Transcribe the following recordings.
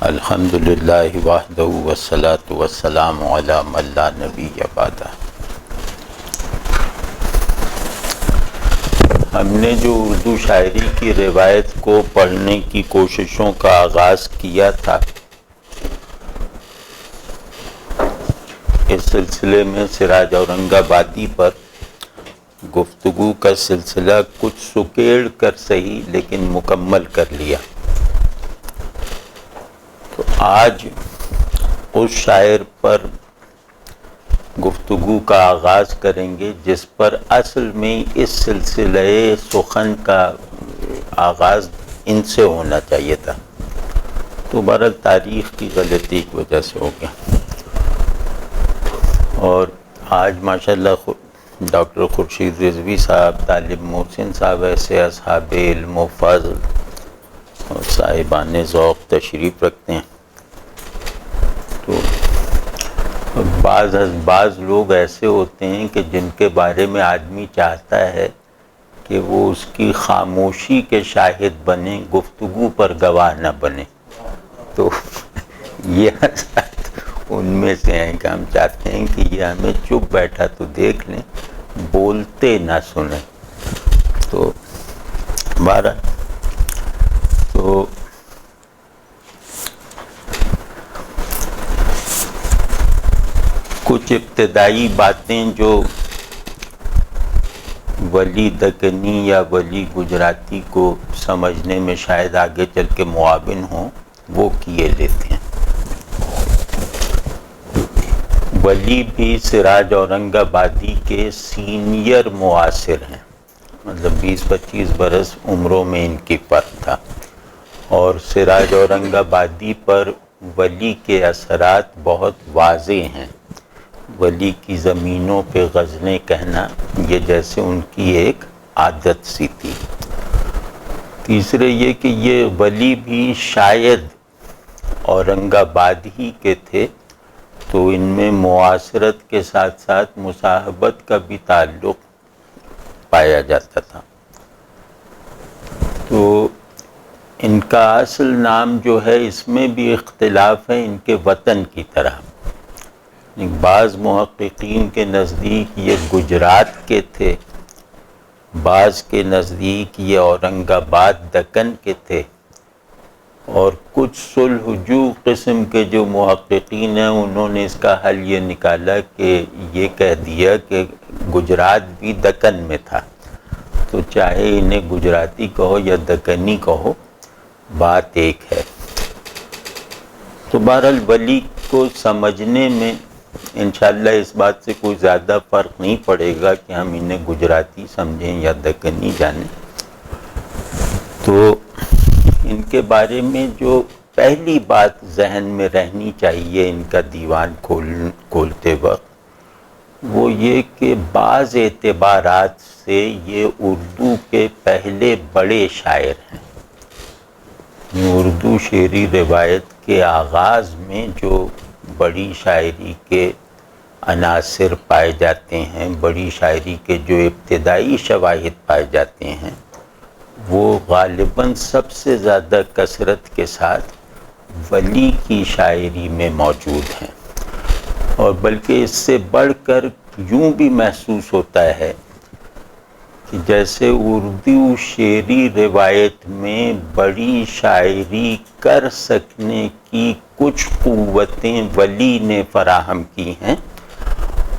الحمدللہ وحدہ والصلاۃ والسلام علی من لا نبی بعدہ۔ ہم نے جو اردو شاعری کی روایت کو پڑھنے کی کوششوں کا آغاز کیا تھا، اس سلسلے میں سراج اورنگ آبادی پر گفتگو کا سلسلہ کچھ سکیڑ کر صحیح لیکن مکمل کر لیا۔ تو آج اس شاعر پر گفتگو کا آغاز کریں گے جس پر اصل میں اس سلسلہ سخن کا آغاز ان سے ہونا چاہیے تھا، تو بہرحال تاریخ کی غلطی کی وجہ سے ہو گیا۔ اور آج ماشاءاللہ ڈاکٹر خورشید رضوی صاحب، طالب محسن صاحب ایسے اصحاب علم و فضل اور صاحبان ذوق تشریف رکھتے ہیں۔ تو بعض لوگ ایسے ہوتے ہیں کہ جن کے بارے میں آدمی چاہتا ہے کہ وہ اس کی خاموشی کے شاہد بنے، گفتگو پر گواہ نہ بنے، تو یہ ان میں سے ہیں کہ ہم چاہتے ہیں کہ یہ ہمیں چپ بیٹھا تو دیکھ لیں، بولتے نہ سنیں۔ تو ہمارا تو کچھ ابتدائی باتیں جو ولی دکنی یا ولی گجراتی کو سمجھنے میں شاید آگے چل کے معاون ہوں، وہ کیے لیتے ہیں۔ ولی بھی سراج اورنگ آبادی کے سینئر معاصر ہیں، مطلب 20-25 برس عمروں میں ان کی فرق تھا، اور سراج اورنگ آبادی پر ولی کے اثرات بہت واضح ہیں۔ ولی کی زمینوں پہ غزلیں کہنا یہ جیسے ان کی ایک عادت سی تھی۔ تیسرے یہ کہ یہ ولی بھی شاید اورنگ آباد ہی کے تھے، تو ان میں معاصرت کے ساتھ ساتھ مصاحبت کا بھی تعلق پایا جاتا تھا۔ تو ان کا اصل نام جو ہے اس میں بھی اختلاف ہے ان کے وطن کی طرح۔ بعض محققین کے نزدیک یہ گجرات کے تھے، بعض کے نزدیک یہ اورنگ آباد دکن کے تھے، اور کچھ صلحجو قسم کے جو محققین ہیں انہوں نے اس کا حل یہ نکالا کہ یہ کہہ دیا کہ گجرات بھی دکن میں تھا، تو چاہے انہیں گجراتی کہو یا دکنی کہو، بات ایک ہے۔ تو بہرحال ولی کو سمجھنے میں انشاءاللہ اس بات سے کوئی زیادہ فرق نہیں پڑے گا کہ ہم انہیں گجراتی سمجھیں یا دکنی جانیں۔ تو ان کے بارے میں جو پہلی بات ذہن میں رہنی چاہیے ان کا دیوان کھولتے وقت، وہ یہ کہ بعض اعتبارات سے یہ اردو کے پہلے بڑے شاعر ہیں۔ اردو شعری روایت کے آغاز میں جو بڑی شاعری کے عناصر پائے جاتے ہیں، بڑی شاعری کے جو ابتدائی شواہد پائے جاتے ہیں، وہ غالباً سب سے زیادہ کثرت کے ساتھ ولی کی شاعری میں موجود ہیں، اور بلکہ اس سے بڑھ کر یوں بھی محسوس ہوتا ہے کہ جیسے اردو شعری روایت میں بڑی شاعری کر سکنے کی کچھ قوتیں ولی نے فراہم کی ہیں،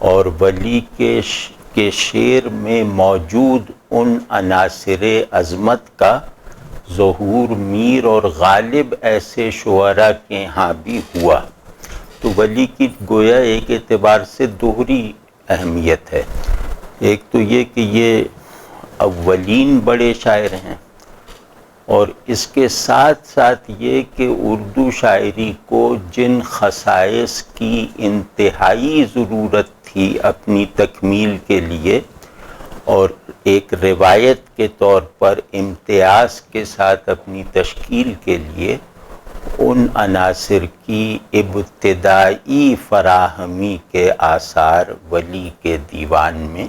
اور ولی کے شعر میں موجود ان عناصر عظمت کا ظہور میر اور غالب ایسے شعراء کے ہاں بھی ہوا۔ تو ولی کی گویا ایک اعتبار سے دوہری اہمیت ہے۔ ایک تو یہ کہ یہ اولین بڑے شاعر ہیں، اور اس کے ساتھ ساتھ یہ کہ اردو شاعری کو جن خصائص کی انتہائی ضرورت تھی اپنی تکمیل کے لیے، اور ایک روایت کے طور پر امتیاز کے ساتھ اپنی تشکیل کے لیے، ان عناصر کی ابتدائی فراہمی کے آثار ولی کے دیوان میں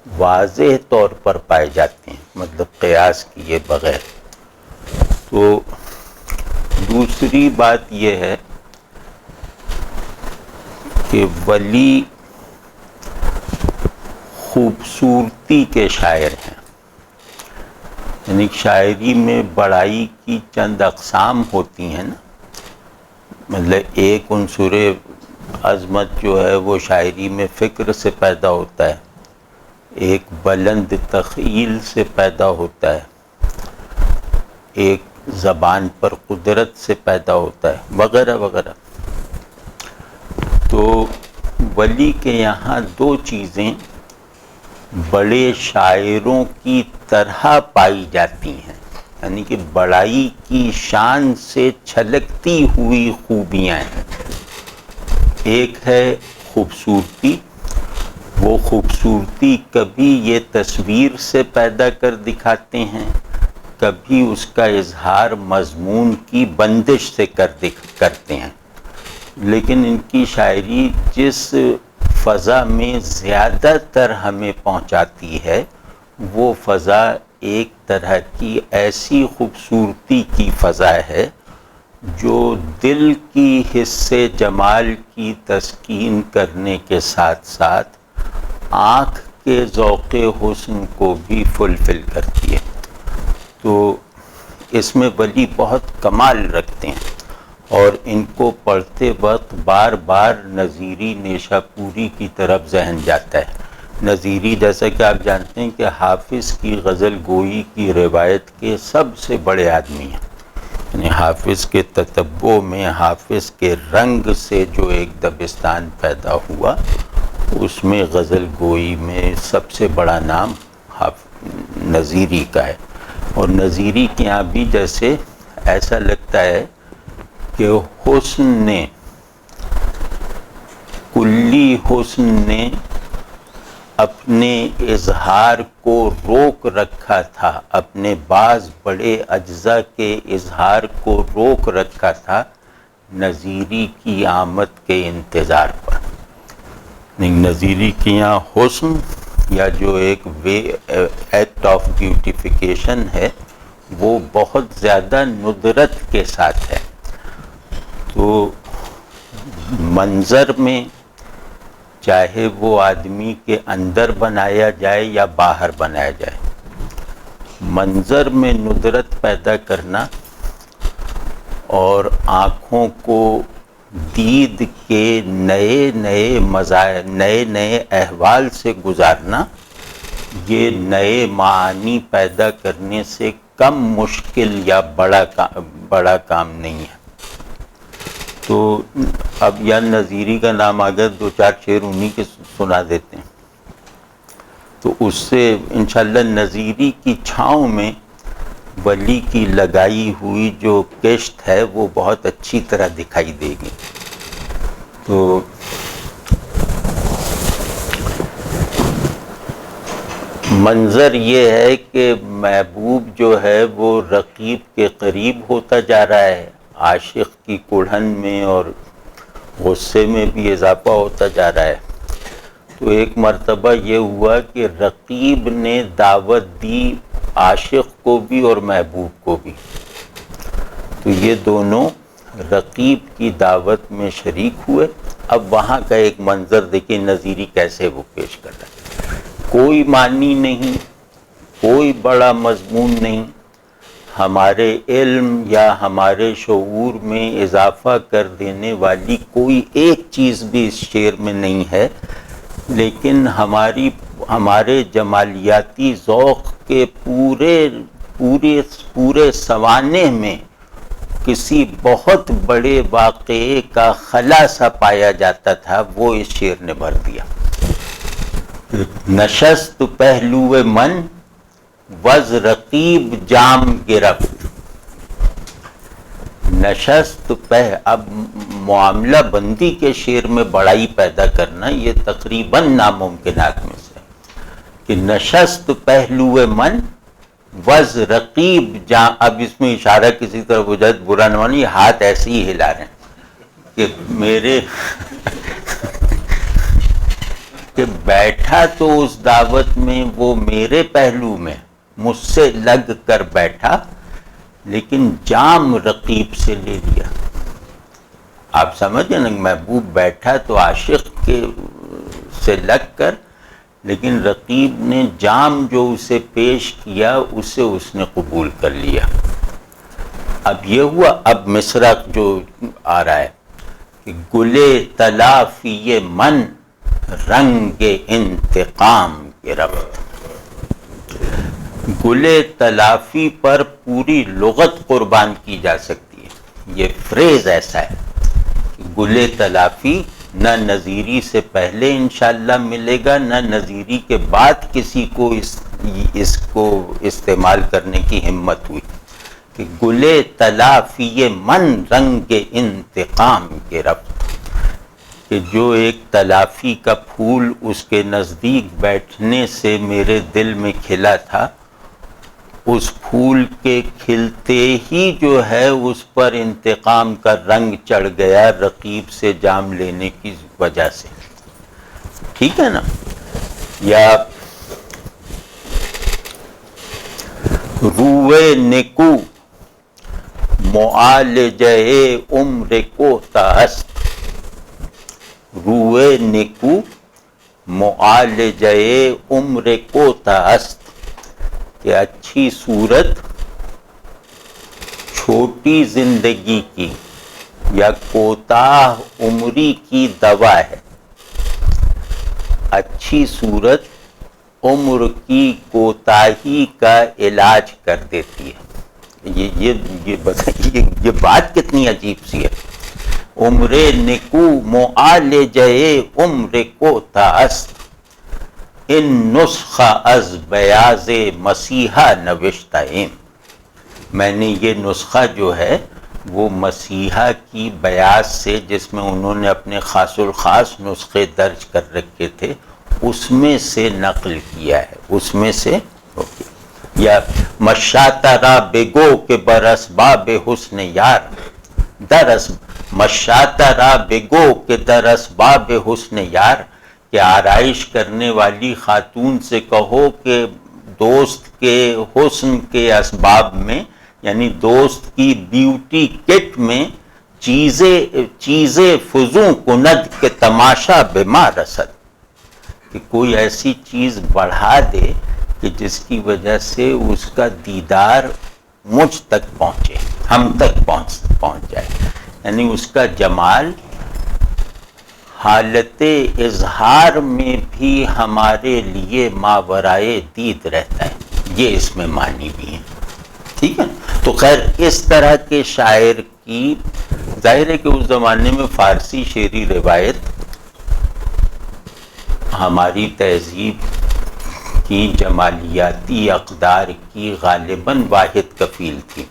واضح طور پر پائے جاتے ہیں، مطلب قیاس کیے بغیر۔ تو دوسری بات یہ ہے کہ ولی خوبصورتی کے شاعر ہیں، یعنی شاعری میں بڑائی کی چند اقسام ہوتی ہیں نا، مطلب ایک عنصر عظمت جو ہے وہ شاعری میں فکر سے پیدا ہوتا ہے، ایک بلند تخیل سے پیدا ہوتا ہے، ایک زبان پر قدرت سے پیدا ہوتا ہے، وغیرہ وغیرہ۔ تو ولی کے یہاں دو چیزیں بڑے شاعروں کی طرح پائی جاتی ہیں، یعنی کہ بڑائی کی شان سے چھلکتی ہوئی خوبیاں ہیں۔ ایک ہے خوبصورتی، وہ خوبصورتی کبھی یہ تصویر سے پیدا کر دکھاتے ہیں، کبھی اس کا اظہار مضمون کی بندش سے کرتے ہیں، لیکن ان کی شاعری جس فضا میں زیادہ تر ہمیں پہنچاتی ہے وہ فضا ایک طرح کی ایسی خوبصورتی کی فضا ہے جو دل کی حس جمال کی تسکین کرنے کے ساتھ ساتھ آنکھ کے ذوق حسن کو بھی فلفل کرتی ہے۔ تو اس میں ولی بہت کمال رکھتے ہیں، اور ان کو پڑھتے وقت بار بار نظیری نیشا پوری کی طرف ذہن جاتا ہے۔ نظیری جیسا کہ آپ جانتے ہیں کہ حافظ کی غزل گوئی کی روایت کے سب سے بڑے آدمی ہیں، یعنی حافظ کے تتبع میں حافظ کے رنگ سے جو ایک دبستان پیدا ہوا، اس میں غزل گوئی میں سب سے بڑا نام نظیری کا ہے۔ اور نظیری کے یہاں بھی جیسے ایسا لگتا ہے کہ حسن نے، کلی حسن نے اپنے اظہار کو روک رکھا تھا، اپنے بعض بڑے اجزاء کے اظہار کو روک رکھا تھا نظیری کی آمد کے انتظار پر۔ نظیری کے یہاں حسن یا جو ایک ایکٹ آف بیوٹیفیکیشن ہے وہ بہت زیادہ ندرت کے ساتھ ہے۔ تو منظر میں چاہے وہ آدمی کے اندر بنایا جائے یا باہر بنایا جائے، منظر میں ندرت پیدا کرنا اور آنکھوں کو دید کے نئے نئے احوال سے گزارنا، یہ نئے معانی پیدا کرنے سے کم مشکل یا بڑا کام نہیں ہے۔ تو اب یا نظیری کا نام آگے دو چار شعر انہی کے سنا دیتے ہیں، تو اس سے انشاءاللہ نظیری کی چھاؤں میں ولی کی لگائی ہوئی جو کشت ہے وہ بہت اچھی طرح دکھائی دے گی۔ تو منظر یہ ہے کہ محبوب جو ہے وہ رقیب کے قریب ہوتا جا رہا ہے، عاشق کی کڑھن میں اور غصے میں بھی اضافہ ہوتا جا رہا ہے۔ تو ایک مرتبہ یہ ہوا کہ رقیب نے دعوت دی عاشق کو بھی اور محبوب کو بھی، تو یہ دونوں رقیب کی دعوت میں شریک ہوئے۔ اب وہاں کا ایک منظر دیکھیں نظیری کیسے وہ پیش کر رہا ہے، کوئی معنی نہیں، کوئی بڑا مضمون نہیں، ہمارے علم یا ہمارے شعور میں اضافہ کر دینے والی کوئی ایک چیز بھی اس شعر میں نہیں ہے، لیکن ہمارے جمالیاتی ذوق کے پورے سوانح میں کسی بہت بڑے واقعے کا خلاصہ پایا جاتا تھا، وہ اس شعر نے بھر دیا۔ نشست پہلو من وز رقیب جام گرفت، نشست اب معاملہ بندی کے شعر میں بڑائی پیدا کرنا یہ تقریباً ناممکنات میں سے، کہ نشست پہلو من وز رقیب جام، اب اس میں اشارہ کسی طرح ہو جائے برا نہ مانی، ہاتھ ایسے ہی ہلا رہے ہیں کہ میرے کہ بیٹھا تو اس دعوت میں وہ میرے پہلو میں مجھ سے لگ کر بیٹھا، لیکن جام رقیب سے لے لیا. آپ سمجھیں نا، محبوب بیٹھا تو عاشق کے سے لگ کر، لیکن رقیب نے جام جو اسے پیش کیا اسے اس نے قبول کر لیا. اب یہ ہوا. اب مصرع جو آ رہا ہے کہ گلے تلافی من رنگ انتقام کے رفت. گلے تلافی پر پوری لغت قربان کی جا سکتی ہے. یہ فریز ایسا ہے کہ گلے تلافی نہ نظیری سے پہلے انشاءاللہ ملے گا، نہ نظیری کے بعد کسی کو اس کو استعمال کرنے کی ہمت ہوئی کہ گلے تلافی من رنگ انتقام کے رفت. کہ جو ایک تلافی کا پھول اس کے نزدیک بیٹھنے سے میرے دل میں کھلا تھا، اس پھول کے کھلتے ہی جو ہے اس پر انتقام کا رنگ چڑھ گیا رقیب سے جام لینے کی وجہ سے. ٹھیک ہے نا؟ یا روئے نکو معالجہ عمر کو تہست. روئے نکو معالجہ عمر کو تہست، کہ اچھی صورت چھوٹی زندگی کی یا کوتاہ عمری کی دوا ہے. اچھی صورت عمر کی کوتاہی کا علاج کر دیتی ہے. یہ بات کتنی عجیب سی ہے. عمر نکو معالجہ عمر کو تہست، ان نسخہ از بیاض مسیحا نوشتہ ایم. میں نے یہ نسخہ جو ہے وہ مسیحا کی بیاض سے، جس میں انہوں نے اپنے خاص الخاص نسخے درج کر رکھے تھے، اس میں سے نقل کیا ہے. اس میں سے یا مشاطہ را بگو کہ براسباب حسن یار درس مشاطہ را بگو کہ در اسباب حسن یار. کہ آرائش کرنے والی خاتون سے کہو کہ دوست کے حسن کے اسباب میں، یعنی دوست کی بیوٹی کٹ میں چیزیں فضوں کند کے تماشا بما رسد. کہ کوئی ایسی چیز بڑھا دے کہ جس کی وجہ سے اس کا دیدار مجھ تک پہنچے، ہم تک پہنچ جائے. یعنی اس کا جمال حالت اظہار میں بھی ہمارے لیے ماورائے دید رہتا ہے. یہ اس میں معنی بھی ہے. ٹھیک ہے. تو خیر اس طرح کے شاعر کی، ظاہر ہے کہ اس زمانے میں فارسی شعری روایت ہماری تہذیب کی جمالیاتی اقدار کی غالباً واحد کفیل تھی.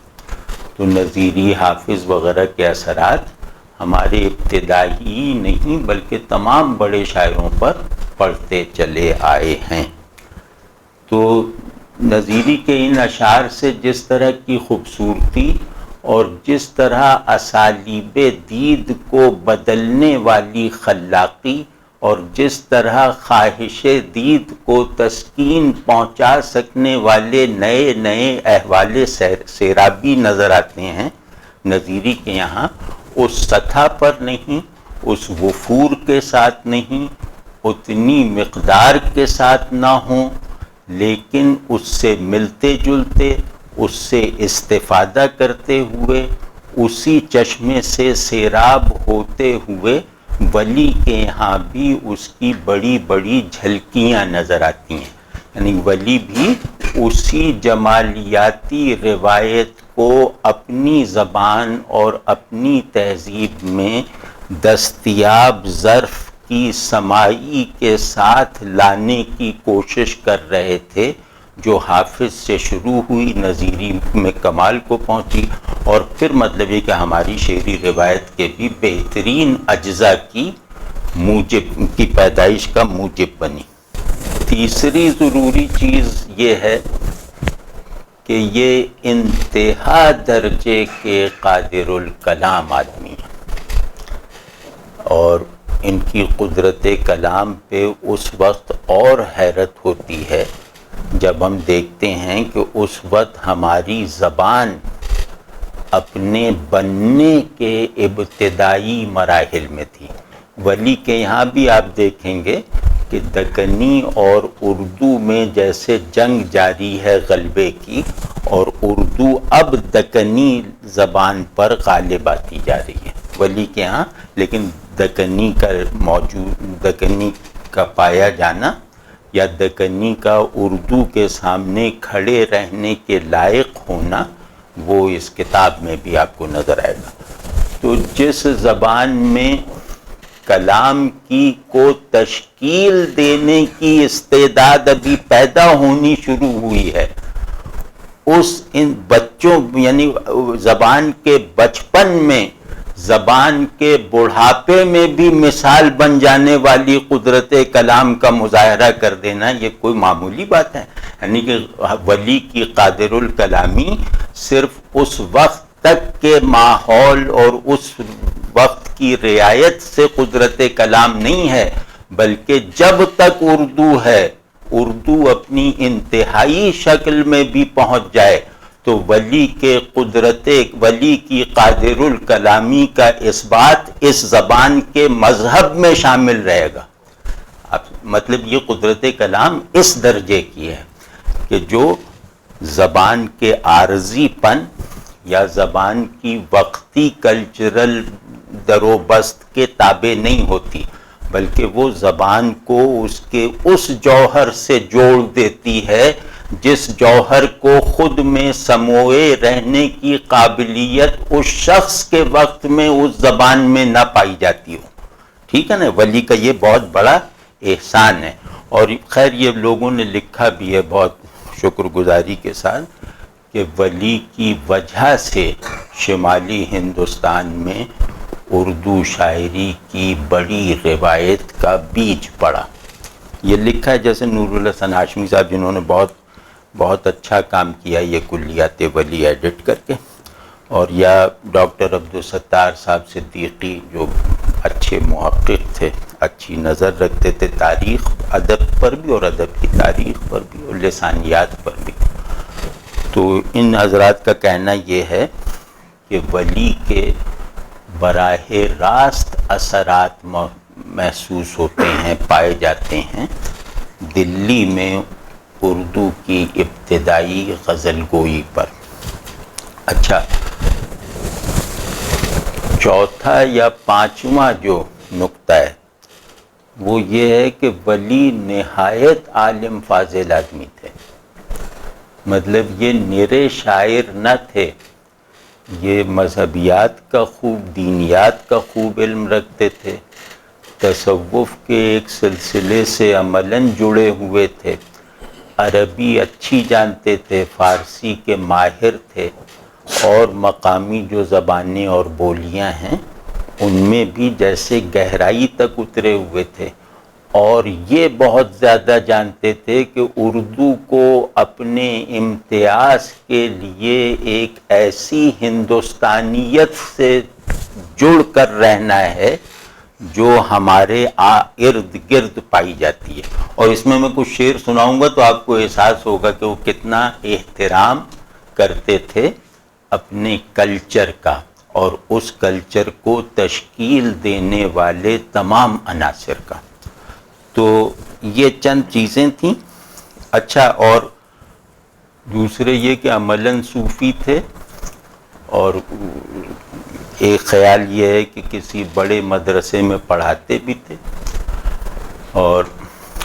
تو نظیری، حافظ وغیرہ کے اثرات ہمارے ابتدائی نہیں بلکہ تمام بڑے شاعروں پر پڑھتے چلے آئے ہیں. تو نظیری کے ان اشعار سے جس طرح کی خوبصورتی اور جس طرح اسالیب دید کو بدلنے والی خلاقی اور جس طرح خواہش دید کو تسکین پہنچا سکنے والے نئے نئے احوال سیرابی نظر آتے ہیں نظیری کے یہاں، اس سطح پر نہیں، اس وفور کے ساتھ نہیں، اتنی مقدار کے ساتھ نہ ہوں، لیکن اس سے ملتے جلتے، اس سے استفادہ کرتے ہوئے، اسی چشمے سے سیراب ہوتے ہوئے ولی کے یہاں بھی اس کی بڑی بڑی جھلکیاں نظر آتی ہیں. یعنی ولی بھی اسی جمالیاتی روایت کو اپنی زبان اور اپنی تہذیب میں دستیاب ظرف کی سماعی کے ساتھ لانے کی کوشش کر رہے تھے، جو حافظ سے شروع ہوئی، نظیری میں کمال کو پہنچی، اور پھر مطلب یہ کہ ہماری شعری روایت کے بھی بہترین اجزاء کی پیدائش کا موجب بنی. تیسری ضروری چیز یہ ہے کہ یہ انتہا درجے کے قادر الکلام آدمی ہیں، اور ان کی قدرت کلام پہ اس وقت اور حیرت ہوتی ہے جب ہم دیکھتے ہیں کہ اس وقت ہماری زبان اپنے بننے کے ابتدائی مراحل میں تھی. ولی کے یہاں بھی آپ دیکھیں گے کہ دکنی اور اردو میں جیسے جنگ جاری ہے غلبے کی، اور اردو اب دکنی زبان پر غالب آتی جا رہی ہے ولی کے ہاں، لیکن دکنی کا پایا جانا یا دکنی کا اردو کے سامنے کھڑے رہنے کے لائق ہونا، وہ اس کتاب میں بھی آپ کو نظر آئے گا. تو جس زبان میں کلام کو تشکیل دینے کی استعداد ابھی پیدا ہونی شروع ہوئی ہے، ان بچوں یعنی زبان کے بچپن میں، زبان کے بڑھاپے میں بھی مثال بن جانے والی قدرت کلام کا مظاہرہ کر دینا، یہ کوئی معمولی بات ہے. یعنی کہ ولی کی قادر الکلامی صرف اس وقت تک کے ماحول اور اس وقت کی رعایت سے قدرت کلام نہیں ہے، بلکہ جب تک اردو ہے، اردو اپنی انتہائی شکل میں بھی پہنچ جائے تو ولی کی قادر الکلامی کا اثبات اس زبان کے مذہب میں شامل رہے گا. مطلب یہ قدرت کلام اس درجے کی ہے کہ جو زبان کے عارضی پن یا زبان کی وقتی کلچرل دروبست کے تابع نہیں ہوتی، بلکہ وہ زبان کو اس جوہر سے جوڑ دیتی ہے جس جوہر کو خود میں سموئے رہنے کی قابلیت اس شخص کے وقت میں اس زبان میں نہ پائی جاتی ہو. ٹھیک ہے نا؟ ولی کا یہ بہت بڑا احسان ہے. اور خیر یہ لوگوں نے لکھا بھی ہے بہت شکر گزاری کے ساتھ کہ ولی کی وجہ سے شمالی ہندوستان میں اردو شاعری کی بڑی روایت کا بیج پڑا. یہ لکھا ہے جیسے نور الحسن ہاشمی صاحب جنہوں نے بہت اچھا کام کیا یہ کلیات ولی ایڈٹ کر کے، اور یا ڈاکٹر عبدالستار صاحب صدیقی جو اچھے محقق تھے، اچھی نظر رکھتے تھے تاریخ ادب پر بھی اور ادب کی تاریخ پر بھی اور لسانیات پر بھی. تو ان حضرات کا کہنا یہ ہے کہ ولی کے براہ راست اثرات محسوس ہوتے ہیں، پائے جاتے ہیں دلی میں اردو کی ابتدائی غزل گوئی پر. اچھا، چوتھا یا پانچواں جو نقطہ ہے وہ یہ ہے کہ ولی نہایت عالم فاضل آدمی تھے. مطلب یہ نرے شاعر نہ تھے، یہ مذہبیات کا خوب، دینیات کا خوب علم رکھتے تھے، تصوف کے ایک سلسلے سے عملاً جڑے ہوئے تھے، عربی اچھی جانتے تھے، فارسی کے ماہر تھے، اور مقامی جو زبانیں اور بولیاں ہیں ان میں بھی جیسے گہرائی تک اترے ہوئے تھے. اور یہ بہت زیادہ جانتے تھے کہ اردو کو اپنے امتیاز کے لیے ایک ایسی ہندوستانیت سے جڑ کر رہنا ہے جو ہمارے ارد گرد پائی جاتی ہے. اور اس میں کچھ شعر سناؤں گا تو آپ کو احساس ہوگا کہ وہ کتنا احترام کرتے تھے اپنے کلچر کا اور اس کلچر کو تشکیل دینے والے تمام عناصر کا. تو یہ چند چیزیں تھیں. اچھا، اور دوسرے یہ کہ عملاً صوفی تھے، اور ایک خیال یہ ہے کہ کسی بڑے مدرسے میں پڑھاتے بھی تھے، اور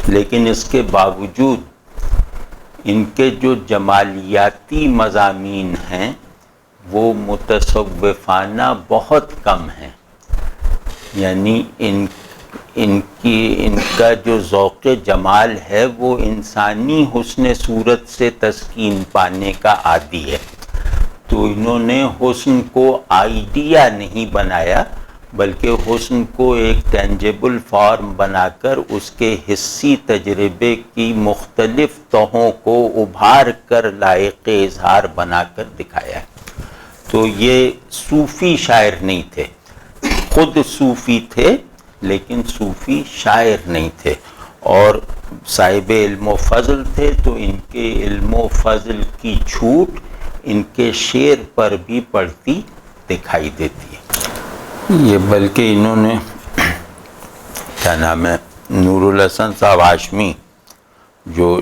لیکن اس کے باوجود ان کے جو جمالیاتی مضامین ہیں وہ متصوفانہ بہت کم ہیں. یعنی ان کا جو ذوق جمال ہے وہ انسانی حسن صورت سے تسکین پانے کا عادی ہے. تو انہوں نے حسن کو آئیڈیا نہیں بنایا بلکہ حسن کو ایک ٹینجیبل فارم بنا کر اس کے حسی تجربے کی مختلف تہوں کو ابھار کر لائق اظہار بنا کر دکھایا ہے. تو یہ صوفی شاعر نہیں تھے، خود صوفی تھے لیکن صوفی شاعر نہیں تھے، اور صاحب علم و فضل تھے. تو ان کے علم و فضل کی چھوٹ ان کے شعر پر بھی پڑتی دکھائی دیتی ہے. یہ بلکہ انہوں نے کیا نام ہے نور الحسن صاحب ہاشمی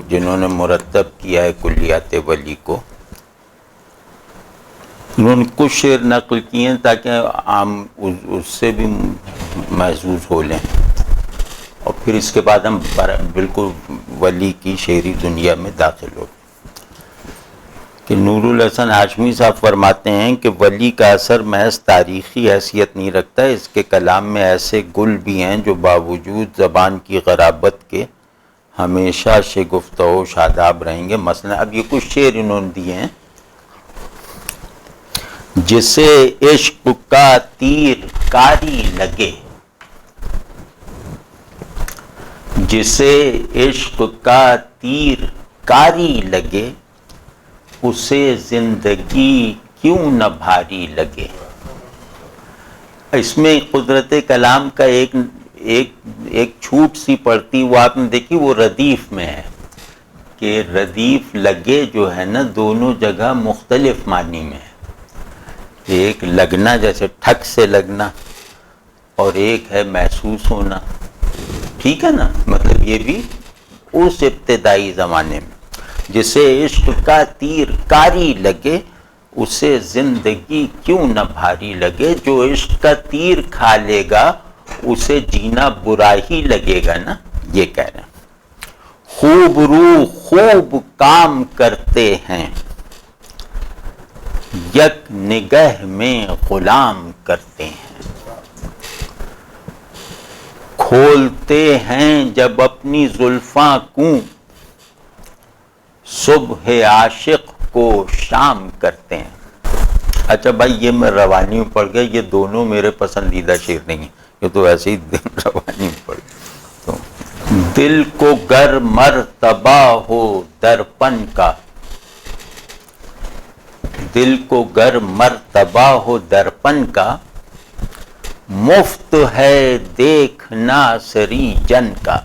جنہوں نے مرتب کیا ہے کلیات ولی کو، انہوں نے کچھ شعر نقل کیے ہیں تاکہ عام اس سے بھی محظوظ ہو لیں، اور پھر اس کے بعد ہم بالکل ولی کی شعری دنیا میں داخل ہو. کہ نور الحسن ہاشمی صاحب فرماتے ہیں کہ ولی کا اثر محض تاریخی حیثیت نہیں رکھتا، اس کے کلام میں ایسے گل بھی ہیں جو باوجود زبان کی غرابت کے ہمیشہ شگفتہ و شاداب رہیں گے. مثلا اب یہ کچھ شعر انہوں نے دیے ہیں. جسے عشق کا تیر کاری لگے، جسے عشق کا تیر کاری لگے، اسے زندگی کیوں نہ بھاری لگے. اس میں قدرت کلام کا ایک چھوٹ سی پڑتی، وہ آپ نے دیکھی، وہ ردیف میں ہے کہ ردیف لگے جو ہے نا دونوں جگہ مختلف معنی میں ہے. ایک لگنا جیسے ٹھک سے لگنا، اور ایک ہے محسوس ہونا. ٹھیک ہے نا، مطلب یہ بھی اس ابتدائی زمانے میں. جسے عشق کا تیر کاری لگے، اسے زندگی کیوں نہ بھاری لگے. جو عشق کا تیر کھا لے گا اسے جینا برا ہی لگے گا نا. یہ کہہ رہے ہیں خوب روح خوب کام کرتے ہیں، یک نگہ میں غلام کرتے ہیں. کھولتے ہیں جب اپنی زلفاں کو، صبح عاشق کو شام کرتے ہیں. اچھا بھائی، یہ میں روانی میں پڑھ گیا، یہ دونوں میرے پسندیدہ شعر نہیں ہیں، یہ تو ایسے ہی روانی میں پڑھ گیا. تو دل کو گر مرتبہ ہو درپن کا، دل کو گر مرتبہ ہو درپن کا، مفت ہے دیکھنا سری جن کا.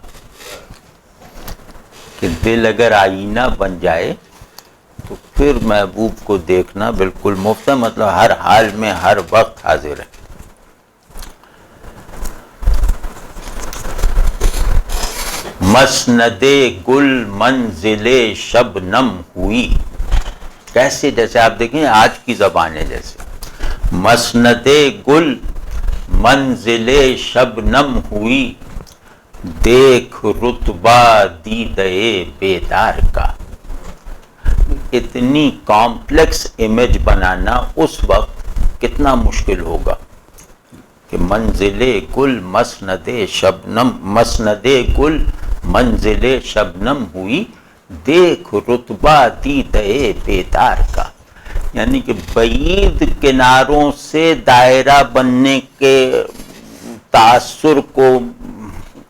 کہ دل اگر آئینہ بن جائے تو پھر محبوب کو دیکھنا بالکل مفت ہے، مطلب ہر حال میں ہر وقت حاضر ہے. مسند گل منزل شبنم ہوئی. کیسے؟ جیسے آپ دیکھیں آج کی زبان ہے، جیسے مسند گل منزل شبنم ہوئی، دیکھ رتبہ دیدے بیدار کا. اتنی کمپلیکس امیج بنانا اس وقت کتنا مشکل ہوگا کہ منزل گل مسند شبنم، مسند گل منزل شبنم ہوئی، دیکھ رتبہ دیدے بیدار کا. یعنی کہ بعید کناروں سے دائرہ بننے کے تاثر کو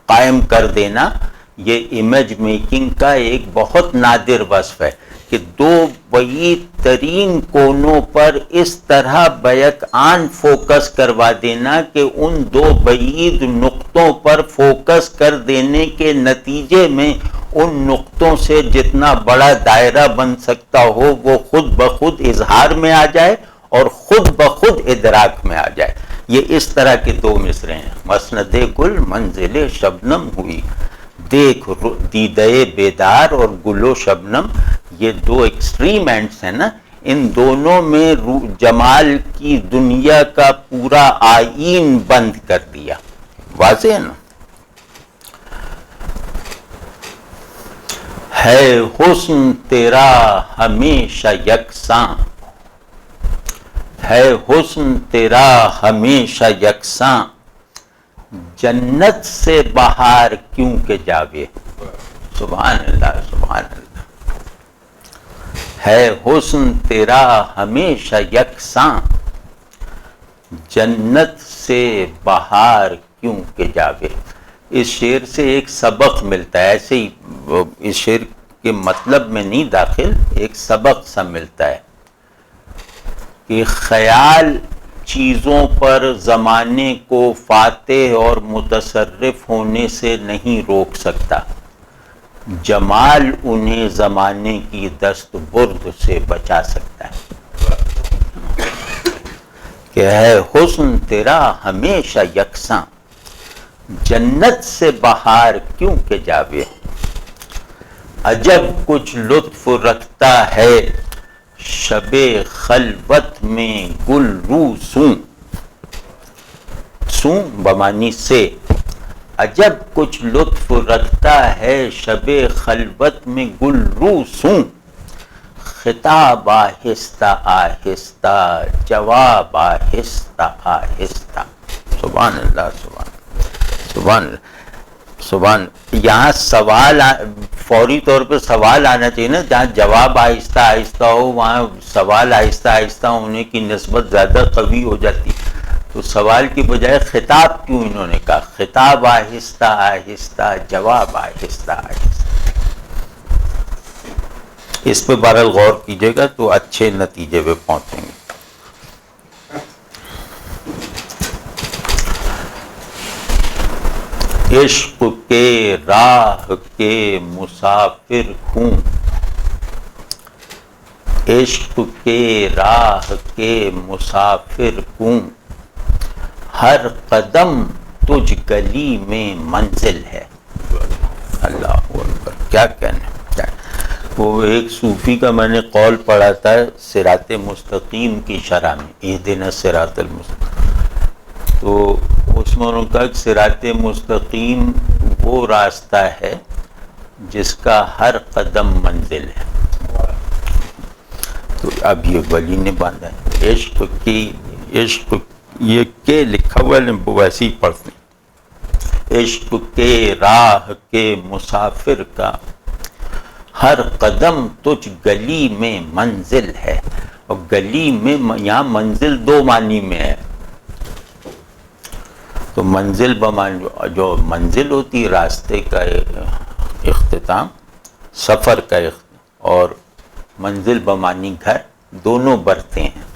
قائم کر دینا، یہ امیج میکنگ کا ایک بہت نادر وصف ہے کہ دو بعید ترین کونوں پر اس طرح بیک آن فوکس کروا دینا کہ ان دو بعید نقطوں پر فوکس کر دینے کے نتیجے میں ان نقطوں سے جتنا بڑا دائرہ بن سکتا ہو وہ خود بخود اظہار میں آ جائے اور خود بخود ادراک میں آ جائے. یہ اس طرح کے دو مصرے ہیں. مسند گل منزل شبنم ہوئی، دیکھ دیدے بیدار، اور گل و شبنم یہ دو ایکسٹریم اینڈس ہیں نا. ان دونوں میں جمال کی دنیا کا پورا آئین بند کر دیا. واضح ہے نا. ہے حسن تیرا ہمیشہ یکساں، ہے حسن تیرا ہمیشہ یکساں، جنت سے باہر کیوں کہ جاوے. سبحان اللہ سبحان اللہ. ہے حسن تیرا ہمیشہ یکساں، جنت سے باہر کیوں کہ جاوے. اس شعر سے ایک سبق ملتا ہے. ایسے ہی اس شعر کے مطلب میں نہیں داخل، ایک سبق سا ملتا ہے کہ خیال چیزوں پر زمانے کو فاتح اور متصرف ہونے سے نہیں روک سکتا، جمال انہیں زمانے کی دست برد سے بچا سکتا ہے. کہ ہے حسن تیرا ہمیشہ یکساں، جنت سے بہار کیوں کہ جاوے، عجب کچھ لطف رکھتا ہے شب خلوت میں گل رو سوں، سوں بمانی سے، عجب کچھ لطف رکھتا ہے شب خلوت میں گل رو سوں، خطاب آہستہ آہستہ جواب آہستہ آہستہ۔ سبحان اللہ، سبحان اللہ، سبحان۔ یہاں سوال فوری طور پہ سوال آنا چاہیے نا، جہاں جواب آہستہ آہستہ ہو وہاں سوال آہستہ آہستہ ہونے کی نسبت زیادہ قوی ہو جاتی، تو سوال کی بجائے خطاب کیوں انہوں نے کہا، خطاب آہستہ آہستہ جواب آہستہ آہستہ۔ اس پہ بہرحال غور کیجیے گا تو اچھے نتیجے پہ پہنچیں گے۔ عشق کے راہ کے مسافر ہوں، عشق کے راہ کے مسافر ہوں، ہر قدم تجھ گلی میں منزل ہے۔ اللہ اکبر، کیا کہنا۔ وہ ایک صوفی کا میں نے قول پڑھا تھا صراط مستقیم کی شرح میں، اہدنا الصراط المستقیم، تو اس میں انہوں نے کہا کہ صراط مستقیم وہ راستہ ہے جس کا ہر قدم منزل ہے۔ تو اب یہ ولی نے باندھا ہے، عشق کی، عشق یہ کہ لکھا ہوا ہے ویسے ہی پڑھتے ہیں، عشق کے راہ کے مسافر کا ہر قدم تجھ گلی میں منزل ہے۔ اور گلی میں یہاں منزل دو معنی میں ہے، تو منزل بمعنی جو منزل ہوتی راستے کا اختتام، سفر کا اختتام، اور منزل بمعنی گھر، دونوں برتیں ہیں۔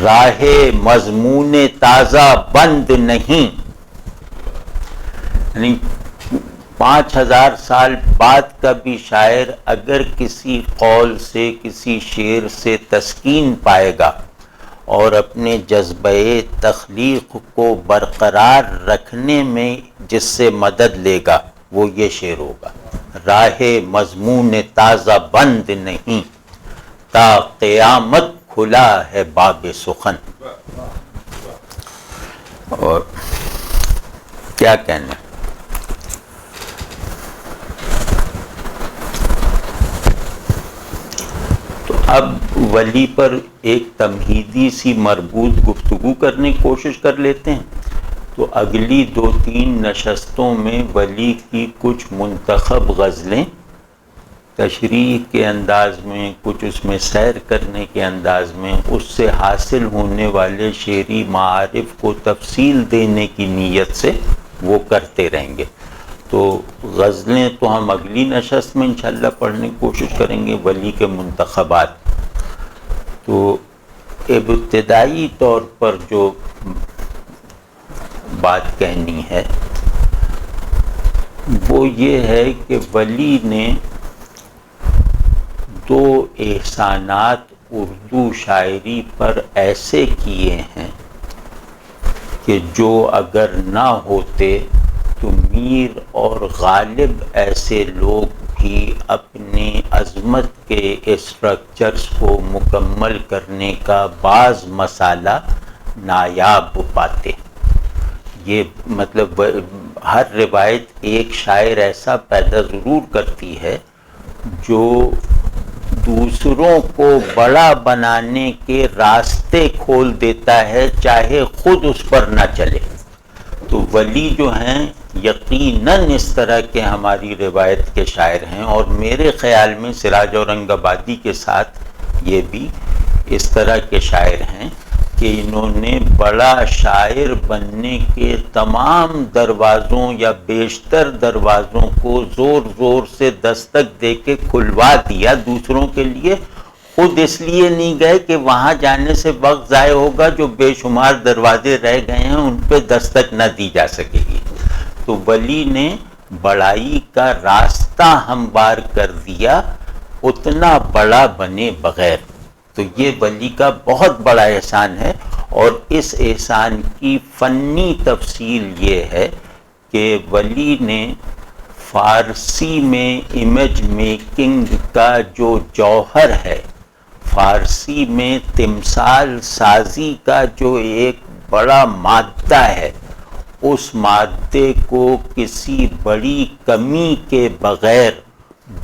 راہ مضمون تازہ بند نہیں، یعنی 5000 سال بعد کا بھی شاعر اگر کسی قول سے، کسی شعر سے تسکین پائے گا اور اپنے جذبہ تخلیق کو برقرار رکھنے میں جس سے مدد لے گا وہ یہ شعر ہوگا، راہ مضمون تازہ بند نہیں، تا قیامت کھلا ہے باب سخن۔ اور کیا کہنا ہے، اب ولی پر ایک تمہیدی سی مربوط گفتگو کرنے کی کوشش کر لیتے ہیں۔ تو اگلی 2-3 نشستوں میں ولی کی کچھ منتخب غزلیں تشریح کے انداز میں، کچھ اس میں سیر کرنے کے انداز میں، اس سے حاصل ہونے والے شعری معارف کو تفصیل دینے کی نیت سے وہ کرتے رہیں گے۔ تو غزلیں تو ہم اگلی نشست میں انشاءاللہ پڑھنے کی کوشش کریں گے، ولی کے منتخبات۔ تو ابتدائی طور پر جو بات کہنی ہے وہ یہ ہے کہ ولی نے 2 احسانات اردو شاعری پر ایسے کیے ہیں کہ جو اگر نہ ہوتے تو میر اور غالب ایسے لوگ بھی اپنے عظمت کے اسٹرکچرز کو مکمل کرنے کا بعض مسالہ نایاب پاتے۔ یہ مطلب ہر روایت ایک شاعر ایسا پیدا ضرور کرتی ہے جو دوسروں کو بڑا بنانے کے راستے کھول دیتا ہے، چاہے خود اس پر نہ چلے۔ تو ولی جو ہیں یقیناً اس طرح کے ہماری روایت کے شاعر ہیں، اور میرے خیال میں سراج اورنگ آبادی کے ساتھ یہ بھی اس طرح کے شاعر ہیں کہ انہوں نے بڑا شاعر بننے کے تمام دروازوں یا بیشتر دروازوں کو زور زور سے دستک دے کے کھلوا دیا دوسروں کے لیے، خود اس لیے نہیں گئے کہ وہاں جانے سے وقت ضائع ہوگا، جو بے شمار دروازے رہ گئے ہیں ان پہ دستک نہ دی جا سکے گی۔ تو ولی نے بڑائی کا راستہ ہموار کر دیا اتنا بڑا بنے بغیر۔ تو یہ ولی کا بہت بڑا احسان ہے، اور اس احسان کی فنی تفصیل یہ ہے کہ ولی نے فارسی میں امیج میکنگ کا جو جوہر ہے، فارسی میں تمثال سازی کا جو ایک بڑا مادہ ہے، اس مادے کو کسی بڑی کمی کے بغیر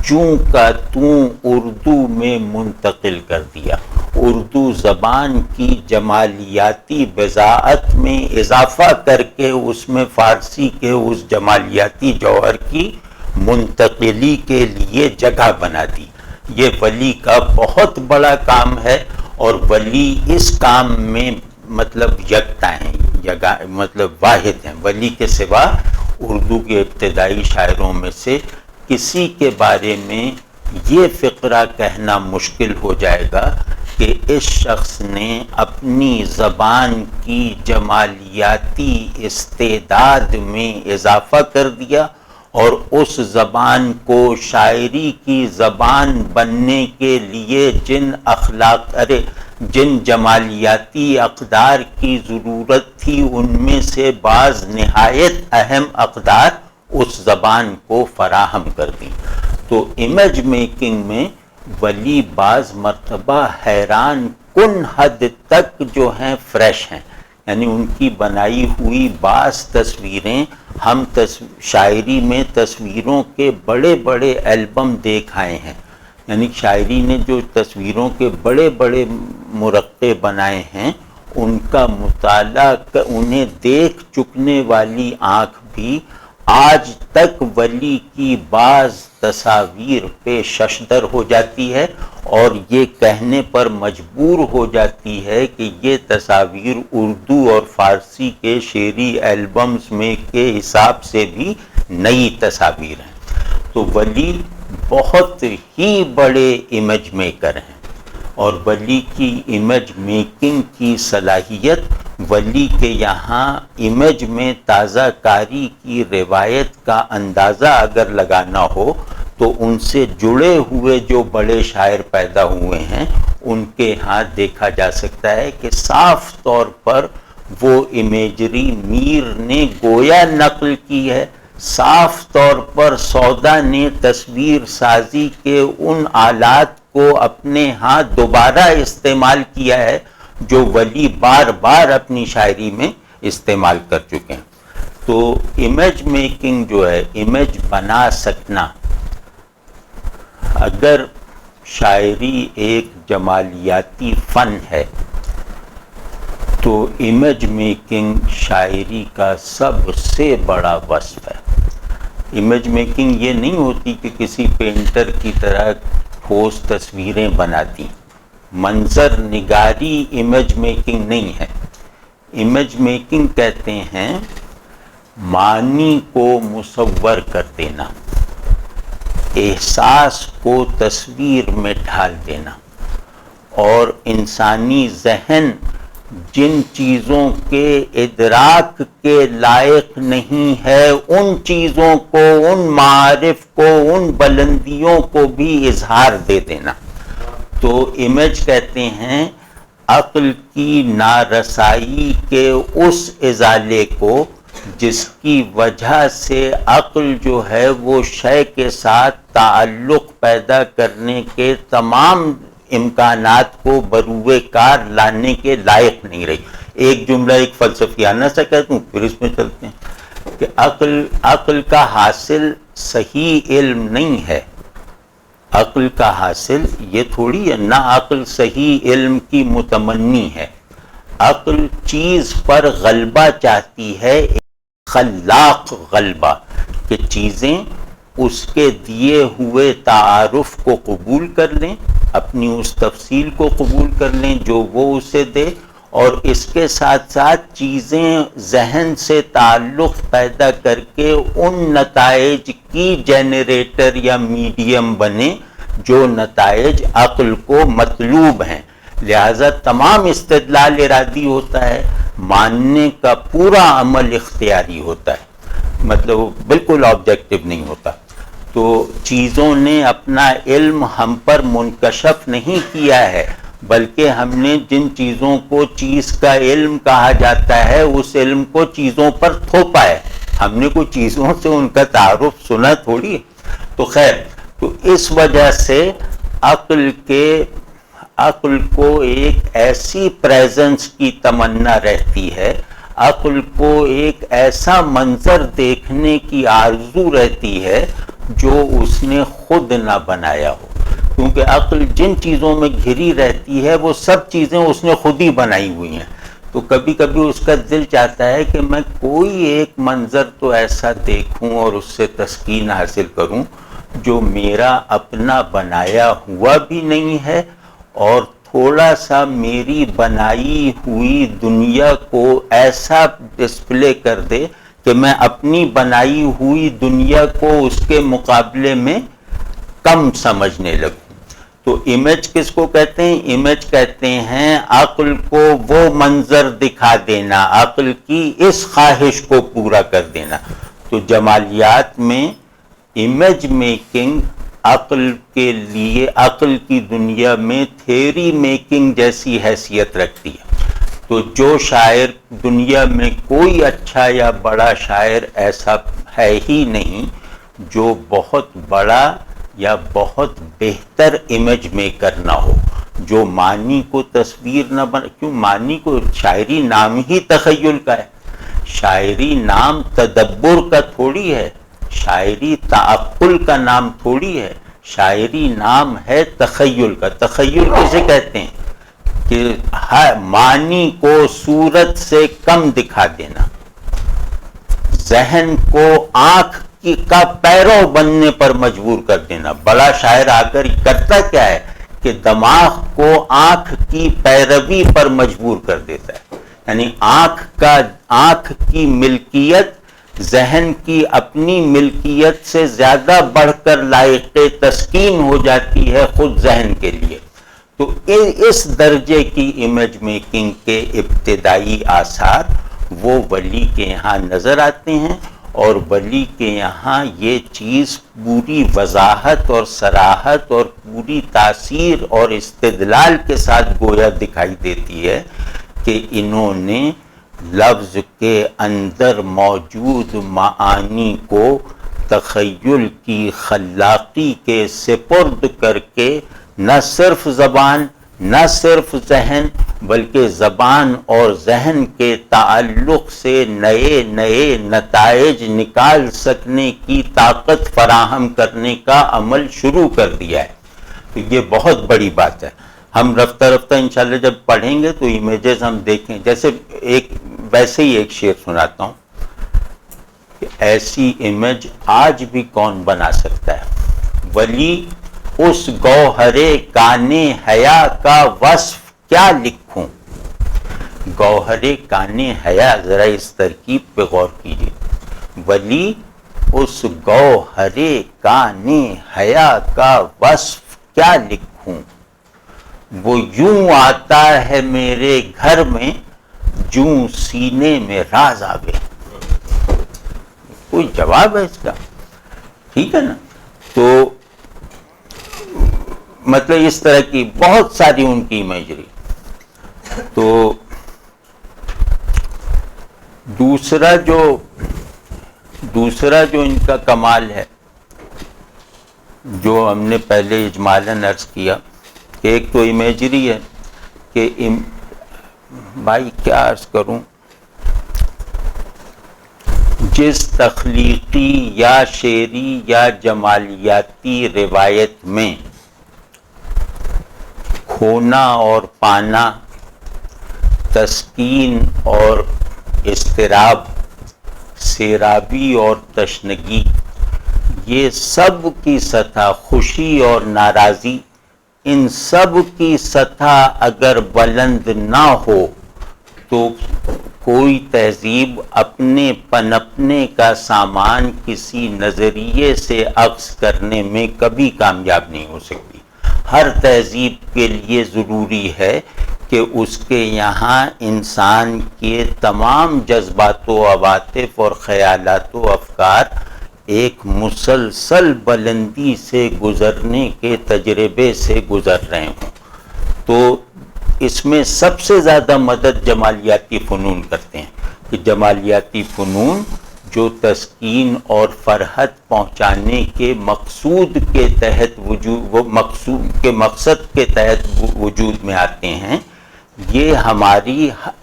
جوں کا توں اردو میں منتقل کر دیا۔ اردو زبان کی جمالیاتی بضاعت میں اضافہ کر کے اس میں فارسی کے اس جمالیاتی جوہر کی منتقلی کے لیے جگہ بنا دی۔ یہ ولی کا بہت بڑا کام ہے، اور ولی اس کام میں مطلب یکتا ہیں، مطلب واحد ہیں۔ ولی کے سوا اردو کے ابتدائی شاعروں میں سے کسی کے بارے میں یہ فقرہ کہنا مشکل ہو جائے گا کہ اس شخص نے اپنی زبان کی جمالیاتی استعداد میں اضافہ کر دیا، اور اس زبان کو شاعری کی زبان بننے کے لیے جن جمالیاتی اقدار کی ضرورت تھی، ان میں سے بعض نہایت اہم اقدار اس زبان کو فراہم کر دی۔ تو امیج میکنگ میں ولی بعض مرتبہ حیران کن حد تک جو ہیں فریش ہیں، یعنی ان کی بنائی ہوئی بعض تصویریں ہم شاعری میں تصویروں کے بڑے بڑے البم دیکھ آئے ہیں، یعنی شاعری نے جو تصویروں کے بڑے بڑے مرقع بنائے ہیں، ان کا مطالعہ انہیں دیکھ چکنے والی آنکھ بھی آج تک ولی کی بعض تصاویر پہ ششدر ہو جاتی ہے، اور یہ کہنے پر مجبور ہو جاتی ہے کہ یہ تصاویر اردو اور فارسی کے شعری البمز میں کے حساب سے بھی نئی تصاویر ہیں۔ تو ولی بہت ہی بڑے امیج میکر ہیں، اور ولی کی امیج میکنگ کی صلاحیت، ولی کے یہاں امیج میں تازہ کاری کی روایت کا اندازہ اگر لگانا ہو تو ان سے جڑے ہوئے جو بڑے شاعر پیدا ہوئے ہیں ان کے ہاں دیکھا جا سکتا ہے کہ صاف طور پر وہ امیجری میر نے گویا نقل کی ہے، صاف طور پر سودا نے تصویر سازی کے ان آلات کو اپنے ہاں دوبارہ استعمال کیا ہے جو ولی بار بار اپنی شاعری میں استعمال کر چکے ہیں۔ تو امیج میکنگ جو ہے، امیج بنا سکنا، اگر شاعری ایک جمالیاتی فن ہے تو امیج میکنگ شاعری کا سب سے بڑا وصف ہے۔ امیج میکنگ یہ نہیں ہوتی کہ کسی پینٹر کی طرح ٹھوس تصویریں بناتی، منظر نگاری امیج میکنگ نہیں ہے۔ امیج میکنگ کہتے ہیں معنی کو مصور کر دینا، احساس کو تصویر میں ڈھال دینا، اور انسانی ذہن جن چیزوں کے ادراک کے لائق نہیں ہے ان چیزوں کو، ان معارف کو، ان بلندیوں کو بھی اظہار دے دینا۔ تو امیج کہتے ہیں عقل کی نارسائی کے اس ازالے کو جس کی وجہ سے عقل جو ہے وہ شے کے ساتھ تعلق پیدا کرنے کے تمام امکانات کو بروئے کار لانے کے لائق نہیں رہی۔ ایک جملہ ایک فلسفیانہ سا کہتا ہوں، پھر اس میں چلتے ہیں کہ عقل کا حاصل صحیح علم نہیں ہے۔ عقل کا حاصل یہ تھوڑی ہے، نہ عقل صحیح علم کی متمنی ہے۔ عقل چیز پر غلبہ چاہتی ہے، خلاق غلبہ، کہ چیزیں اس کے دیے ہوئے تعارف کو قبول کر لیں، اپنی اس تفصیل کو قبول کر لیں جو وہ اسے دے، اور اس کے ساتھ ساتھ چیزیں ذہن سے تعلق پیدا کر کے ان نتائج کی جنریٹر یا میڈیم بنے جو نتائج عقل کو مطلوب ہیں۔ لہذا تمام استدلال ارادی ہوتا ہے، ماننے کا پورا عمل اختیاری ہوتا ہے، مطلب بالکل آبجیکٹو نہیں ہوتا۔ تو چیزوں نے اپنا علم ہم پر منکشف نہیں کیا ہے، بلکہ ہم نے جن چیزوں کو چیز کا علم کہا جاتا ہے اس علم کو چیزوں پر تھوپا ہے. ہم نے کوئی چیزوں سے ان کا تعارف سنا تھوڑی ہے. تو خیر، تو اس وجہ سے عقل کو ایک ایسی پریزنس کی تمنا رہتی ہے، عقل کو ایک ایسا منظر دیکھنے کی آرزو رہتی ہے جو اس نے خود نہ بنایا ہو. کیونکہ عقل جن چیزوں میں گھری رہتی ہے وہ سب چیزیں اس نے خود ہی بنائی ہوئی ہیں. تو کبھی کبھی اس کا دل چاہتا ہے کہ میں کوئی ایک منظر تو ایسا دیکھوں اور اس سے تسکین حاصل کروں جو میرا اپنا بنایا ہوا بھی نہیں ہے، اور تھوڑا سا میری بنائی ہوئی دنیا کو ایسا ڈسپلے کر دے کہ میں اپنی بنائی ہوئی دنیا کو اس کے مقابلے میں کم سمجھنے لگوں. تو امیج کس کو کہتے ہیں؟ امیج کہتے ہیں عقل کو وہ منظر دکھا دینا، عقل کی اس خواہش کو پورا کر دینا. تو جمالیات میں امیج میکنگ عقل کے لیے، عقل کی دنیا میں تھیوری میکنگ جیسی حیثیت رکھتی ہے. تو جو شاعر، دنیا میں کوئی اچھا یا بڑا شاعر ایسا ہے ہی نہیں جو بہت بڑا یا بہت بہتر امیج میکر نہ ہو، جو معنی کو تصویر نہ بنا. کیوں معنی کو؟ شاعری نام ہی تخیل کا ہے. شاعری نام تدبر کا تھوڑی ہے، شاعری تعقل کا نام تھوڑی ہے. شاعری نام ہے تخیل کا. تخیل کسے کہتے ہیں؟ کہ معنی کو صورت سے کم دکھا دینا، ذہن کو آنکھ کا پیرو بننے پر مجبور کر دینا. بڑا شاعر آ کر کرتا کیا ہے کہ دماغ کو آنکھ کی پیروی پر مجبور کر دیتا ہے. یعنی آنکھ کی ملکیت ذہن کی اپنی ملکیت سے زیادہ بڑھ کر لائق تسکین ہو جاتی ہے خود ذہن کے لیے. تو اس درجے کی امیج میکنگ کے ابتدائی آثار وہ ولی کے یہاں نظر آتے ہیں، اور ولی کے یہاں یہ چیز پوری وضاحت اور صراحت اور پوری تاثیر اور استدلال کے ساتھ گویا دکھائی دیتی ہے کہ انہوں نے لفظ کے اندر موجود معانی کو تخیل کی خلاقی کے سپرد کر کے نہ صرف زبان، نہ صرف ذہن، بلکہ زبان اور ذہن کے تعلق سے نئے نئے نتائج نکال سکنے کی طاقت فراہم کرنے کا عمل شروع کر دیا ہے. تو یہ بہت بڑی بات ہے. ہم رفتہ رفتہ انشاءاللہ جب پڑھیں گے تو امیجز ہم دیکھیں. جیسے ویسے ہی ایک شعر سناتا ہوں کہ ایسی امیج آج بھی کون بنا سکتا ہے. ولی اس گوہرے کانے حیا کا وصف کیا لکھوں. گوہرے کانے حیا، ذرا اس ترکیب پہ غور کیجیے. ولی اس گوہرے کانے حیا کا وصف کیا لکھوں. وہ یوں آتا ہے میرے گھر میں جوں سینے میں راز آوے. کوئی جواب ہے اس کا؟ ٹھیک ہے نا. تو مطلب اس طرح کی بہت ساری ان کی امیجری. تو دوسرا جو ان کا کمال ہے، جو ہم نے پہلے اجمالاً عرض کیا کہ ایک تو امیجری ہے کہ بھائی کیا عرض کروں، جس تخلیقی یا شعری یا جمالیاتی روایت میں کھونا اور پانا، تسکین اور اضطراب، سیرابی اور تشنگی، یہ سب کی سطح، خوشی اور ناراضی، ان سب کی سطح اگر بلند نہ ہو تو کوئی تہذیب اپنے پنپنے کا سامان کسی نظریے سے اخذ کرنے میں کبھی کامیاب نہیں ہو سکتی. ہر تہذیب کے لیے ضروری ہے کہ اس کے یہاں انسان کے تمام جذبات و عواطف اور خیالات و افکار ایک مسلسل بلندی سے گزرنے کے تجربے سے گزر رہے ہوں. تو اس میں سب سے زیادہ مدد جمالیاتی فنون کرتے ہیں کہ جمالیاتی فنون جو تسکین اور فرحت پہنچانے کے مقصود کے تحت مقصد کے تحت وجود میں آتے ہیں، یہ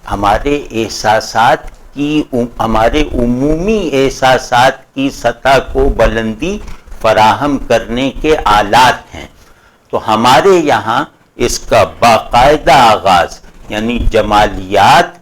ہمارے احساسات کی، ہمارے عمومی احساسات کی سطح کو بلندی فراہم کرنے کے آلات ہیں۔ تو ہمارے یہاں اس کا باقاعدہ آغاز یعنی جمالیات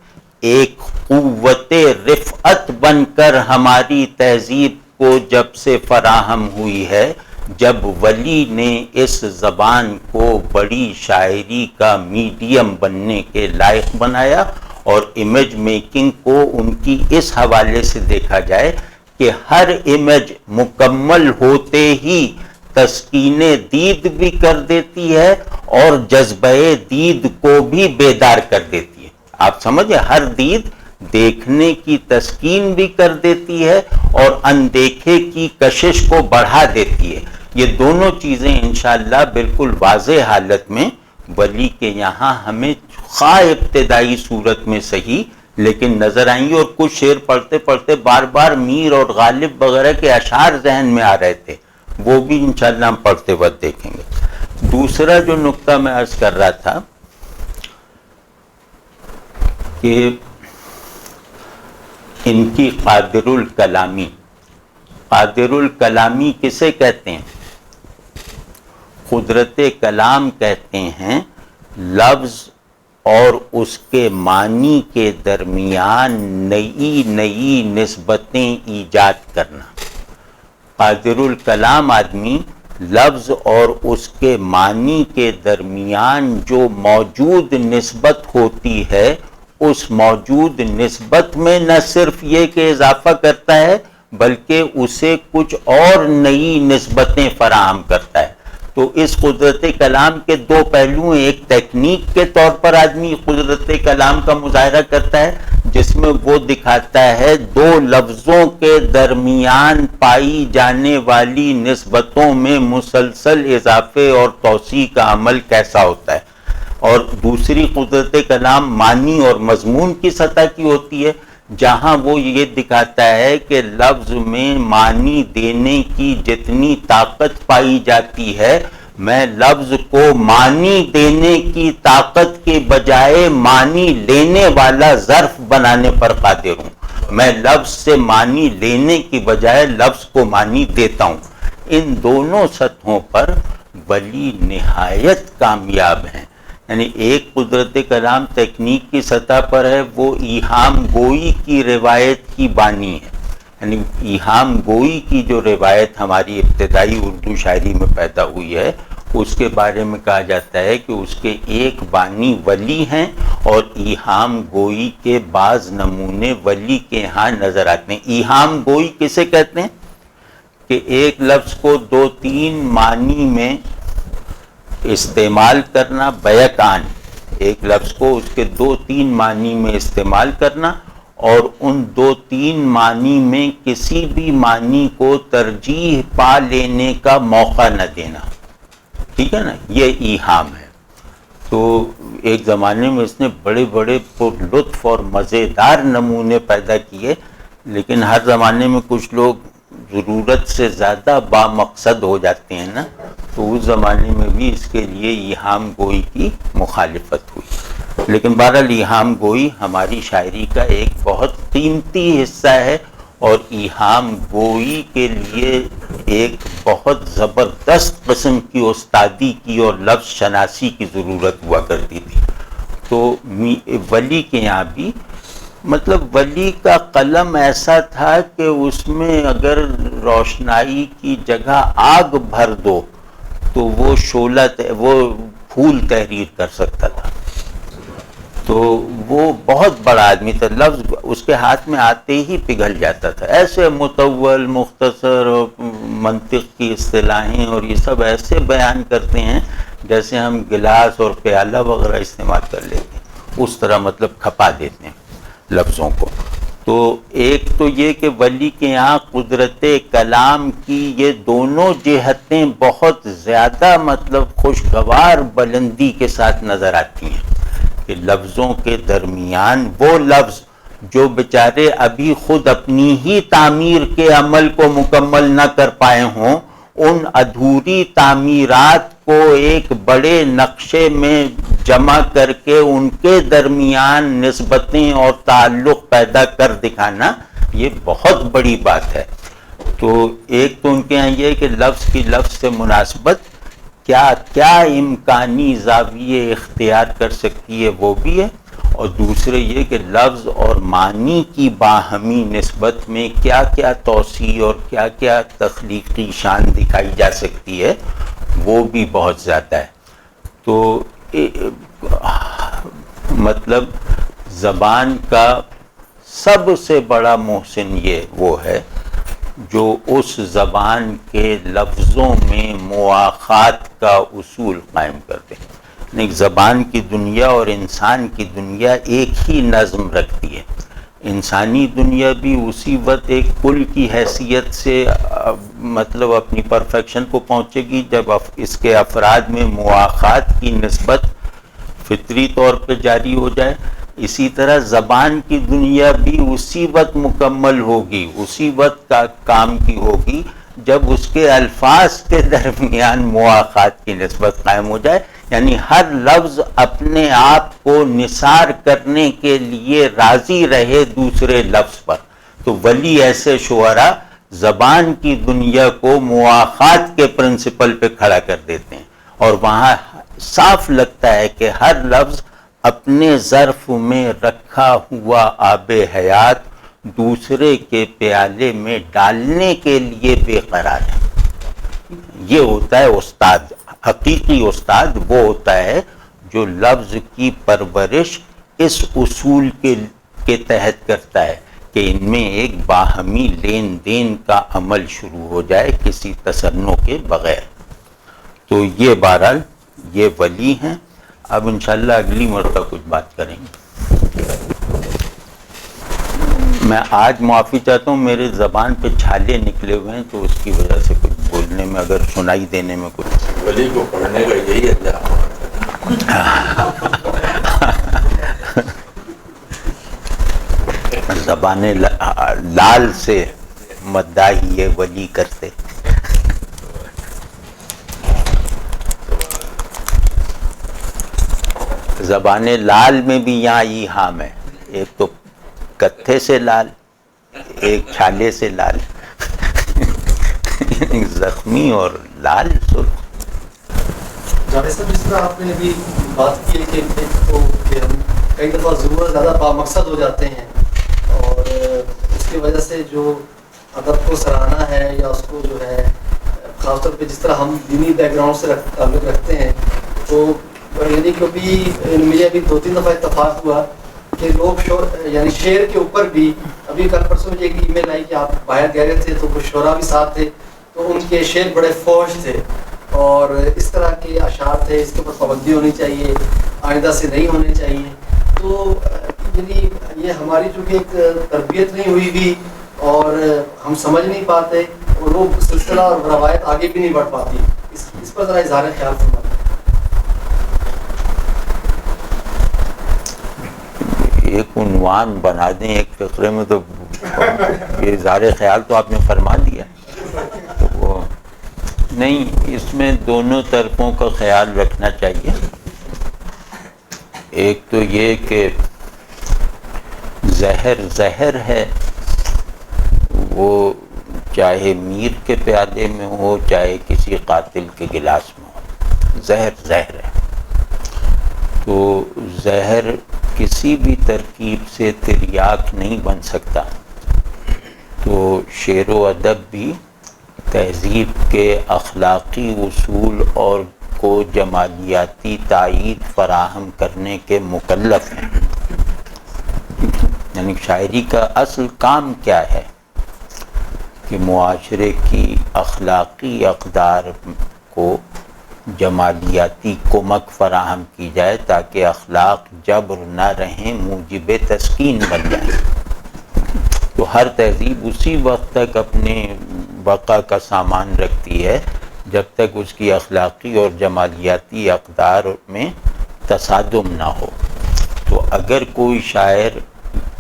ایک قوت رفعت بن کر ہماری تہذیب کو جب سے فراہم ہوئی ہے، جب ولی نے اس زبان کو بڑی شاعری کا میڈیم بننے کے لائق بنایا، اور امیج میکنگ کو ان کی اس حوالے سے دیکھا جائے کہ ہر امیج مکمل ہوتے ہی تسکین دید بھی کر دیتی ہے اور جذبہ دید کو بھی بیدار کر دیتی ہے۔ آپ سمجھے، ہر دید دیکھنے کی تسکین بھی کر دیتی ہے اور اندیکھے کی کشش کو بڑھا دیتی ہے۔ یہ دونوں چیزیں انشاءاللہ بالکل واضح حالت میں ولی کے یہاں ہمیں خواہ ابتدائی صورت میں صحیح لیکن نظر آئیں گے، اور کچھ شعر پڑھتے پڑھتے بار بار میر اور غالب وغیرہ کے اشعار ذہن میں آ رہے تھے، وہ بھی انشاءاللہ ہم پڑھتے وقت دیکھیں گے۔ دوسرا جو نقطہ میں عرض کر رہا تھا کہ ان کی قادر الکلامی کسے کہتے ہیں؟ قدرت کلام کہتے ہیں لفظ اور اس کے معنی کے درمیان نئی نسبتیں ایجاد کرنا۔ قادر الکلام آدمی لفظ اور اس کے معنی کے درمیان جو موجود نسبت ہوتی ہے، اس موجود نسبت میں نہ صرف یہ کہ اضافہ کرتا ہے بلکہ اسے کچھ اور نئی نسبتیں فراہم کرتا ہے۔ تو اس قدرت کلام کے دو پہلو ہیں، ایک تکنیک کے طور پر آدمی قدرت کلام کا مظاہرہ کرتا ہے جس میں وہ دکھاتا ہے دو لفظوں کے درمیان پائی جانے والی نسبتوں میں مسلسل اضافے اور توسیع کا عمل کیسا ہوتا ہے، اور دوسری قدرت کلام معنی اور مضمون کی سطح کی ہوتی ہے جہاں وہ یہ دکھاتا ہے کہ لفظ میں معنی دینے کی جتنی طاقت پائی جاتی ہے، میں لفظ کو معنی دینے کی طاقت کے بجائے معنی لینے والا ظرف بنانے پر قادر ہوں، میں لفظ سے معنی لینے کی بجائے لفظ کو معنی دیتا ہوں۔ ان دونوں سطحوں پر ولی نہایت کامیاب ہیں۔ یعنی ایک قدرت کلام تکنیک کی سطح پر ہے، وہ ایہام گوئی کی روایت کی بانی ہے، یعنی ایہام گوئی کی جو روایت ہماری ابتدائی اردو شاعری میں پیدا ہوئی ہے، اس کے بارے میں کہا جاتا ہے کہ اس کے ایک بانی ولی ہیں اور ایہام گوئی کے بعض نمونے ولی کے ہاں نظر آتے ہیں۔ ایہام گوئی کسے کہتے ہیں؟ کہ ایک لفظ کو دو تین معنی میں استعمال کرنا، بیک آن، ایک لفظ کو اس کے دو تین معنی میں استعمال کرنا اور ان دو تین معنی میں کسی بھی معنی کو ترجیح پا لینے کا موقع نہ دینا، ٹھیک ہے نا، یہ ایہام ہے۔ تو ایک زمانے میں اس نے بڑے بڑے پر لطف اور مزیدار نمونے پیدا کیے، لیکن ہر زمانے میں کچھ لوگ ضرورت سے زیادہ بامقصد ہو جاتے ہیں نا، تو اس زمانے میں بھی اس کے لیے ایہام گوئی کی مخالفت ہوئی۔ لیکن بہرحال ایہام گوئی ہماری شاعری کا ایک بہت قیمتی حصہ ہے، اور ایہام گوئی کے لیے ایک بہت زبردست قسم کی استادی کی اور لفظ شناسی کی ضرورت ہوا کرتی تھی۔ تو ولی کے یہاں بھی مطلب ولی کا قلم ایسا تھا کہ اس میں اگر روشنائی کی جگہ آگ بھر دو تو وہ شعلہ وہ پھول تحریر کر سکتا تھا۔ تو وہ بہت بڑا آدمی تھا، لفظ اس کے ہاتھ میں آتے ہی پگھل جاتا تھا، ایسے مطول مختصر منطق کی اصطلاحیں اور یہ سب ایسے بیان کرتے ہیں جیسے ہم گلاس اور پیالہ وغیرہ استعمال کر لیتے ہیں، اس طرح مطلب کھپا دیتے ہیں لفظوں کو۔ تو ایک تو یہ کہ ولی کے یہاں قدرت کلام کی یہ دونوں جہتیں بہت زیادہ مطلب خوشگوار بلندی کے ساتھ نظر آتی ہیں۔ کہ لفظوں کے درمیان وہ لفظ جو بیچارے ابھی خود اپنی ہی تعمیر کے عمل کو مکمل نہ کر پائے ہوں، ان ادھوری تعمیرات کو ایک بڑے نقشے میں جمع کر کے ان کے درمیان نسبتیں اور تعلق پیدا کر دکھانا، یہ بہت بڑی بات ہے۔ تو ایک تو ان کے یہاں یہ کہ لفظ کی لفظ سے مناسبت کیا کیا امکانی زاویے اختیار کر سکتی ہے وہ بھی ہے، اور دوسرے یہ کہ لفظ اور معنی کی باہمی نسبت میں کیا کیا توسیع اور کیا کیا تخلیقی شان دکھائی جا سکتی ہے وہ بھی بہت زیادہ ہے۔ تو مطلب زبان کا سب سے بڑا محسن وہ ہے جو اس زبان کے لفظوں میں مواخات کا اصول قائم کرتے ہیں۔ ایک زبان کی دنیا اور انسان کی دنیا ایک ہی نظم رکھتی ہے۔ انسانی دنیا بھی اسی وقت ایک کل کی حیثیت سے مطلب اپنی پرفیکشن کو پہنچے گی جب اس کے افراد میں مواخات کی نسبت فطری طور پہ جاری ہو جائے۔ اسی طرح زبان کی دنیا بھی اسی وقت مکمل ہوگی، اسی وقت کا کام کی ہوگی جب اس کے الفاظ کے درمیان مواخات کی نسبت قائم ہو جائے، یعنی ہر لفظ اپنے آپ کو نثار کرنے کے لیے راضی رہے دوسرے لفظ پر۔ تو ولی ایسے شعراء زبان کی دنیا کو مواخات کے پرنسپل پہ کھڑا کر دیتے ہیں، اور وہاں صاف لگتا ہے کہ ہر لفظ اپنے ظرف میں رکھا ہوا آب حیات دوسرے کے پیالے میں ڈالنے کے لیے بے قرار ہے۔ یہ ہوتا ہے استاد، حقیقی استاد وہ ہوتا ہے جو لفظ کی پرورش اس اصول کے تحت کرتا ہے کہ ان میں ایک باہمی لین دین کا عمل شروع ہو جائے کسی تصنع کے بغیر۔ تو یہ بہرحال یہ ولی ہیں۔ اب انشاءاللہ اگلی مرتبہ کچھ بات کریں گے۔ میں آج معافی چاہتا ہوں، میرے زبان پہ چھالے نکلے ہوئے ہیں تو اس کی وجہ سے کچھ بولنے میں اگر سنائی دینے میں کچھ ولی کو پڑھنے کا یہی زبان لال سے مداحی ولی کرتے۔ زبان لال میں بھی یہاں ایہام ہے، ایک تو کتھے سے لال، ایک چھالے سے لال، زخمی اور لال سرخ۔ جاوید صاحب، جس طرح آپ نے ابھی بات کی ہے کہ ہم کئی دفعہ ضرورت زیادہ بامقصد ہو جاتے ہیں، اور اس کی وجہ سے جو ادب کو سراہنا ہے یا اس کو جو ہے خاص طور پہ جس طرح ہم دینی بیک گراؤنڈ سے تعلق رکھتے ہیں، تو یعنی کہ مجھے ابھی 2-3 دفعہ اتفاق ہوا کہ لوگ یعنی شعر کے اوپر بھی، ابھی کل پرسوں مجھے ایک ای میل آئی کہ آپ باہر گئے رہے تھے تو کچھ شعراء بھی ساتھ تھے، تو ان کے شعر بڑے فوش تھے اور اس طرح کے اشعار تھے، اس کے اوپر پابندی ہونی چاہیے، آئندہ سے نہیں ہونے چاہیے۔ تو یعنی یہ ہماری چونکہ ایک تربیت نہیں ہوئی بھی اور ہم سمجھ نہیں پاتے، اور وہ سلسلہ اور روایت آگے بھی نہیں بڑھ پاتی، اس پر ذرا اظہار خیال فرمائیں۔ ایک عنوان بنا دیں ایک فقرے میں، تو یہ اظہار خیال تو آپ نے فرما دیا۔ وہ نہیں، اس میں دونوں طرفوں کا خیال رکھنا چاہیے۔ ایک تو یہ کہ زہر ہے، وہ چاہے میر کے پیالے میں ہو چاہے کسی قاتل کے گلاس میں ہو، زہر ہے۔ تو زہر کسی بھی ترکیب سے تریاک نہیں بن سکتا۔ تو شعر و ادب بھی تہذیب کے اخلاقی اصول اور کو جمالیاتی تائید فراہم کرنے کے مکلف ہیں۔ یعنی شاعری کا اصل کام کیا ہے کہ معاشرے کی اخلاقی اقدار کو جمالیاتی کمک فراہم کی جائے تاکہ اخلاق جبر نہ رہیں، موجب تسکین بن جائیں۔ تو ہر تہذیب اسی وقت تک اپنے بقا کا سامان رکھتی ہے جب تک اس کی اخلاقی اور جمالیاتی اقدار میں تصادم نہ ہو۔ تو اگر کوئی شاعر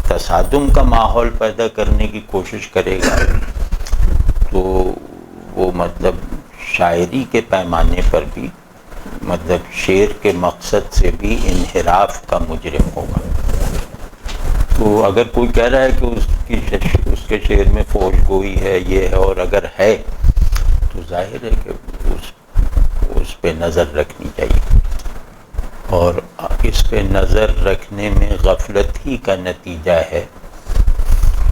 تصادم کا ماحول پیدا کرنے کی کوشش کرے گا تو وہ مطلب شاعری کے پیمانے پر بھی مطلب شعر کے مقصد سے بھی انحراف کا مجرم ہوگا. تو اگر کوئی کہہ رہا ہے کہ اس کے شعر میں فوش گوئی ہے یہ ہے، اور اگر ہے تو ظاہر ہے کہ اس پہ نظر رکھنی چاہیے، اور اس پہ نظر رکھنے میں غفلت ہی کا نتیجہ ہے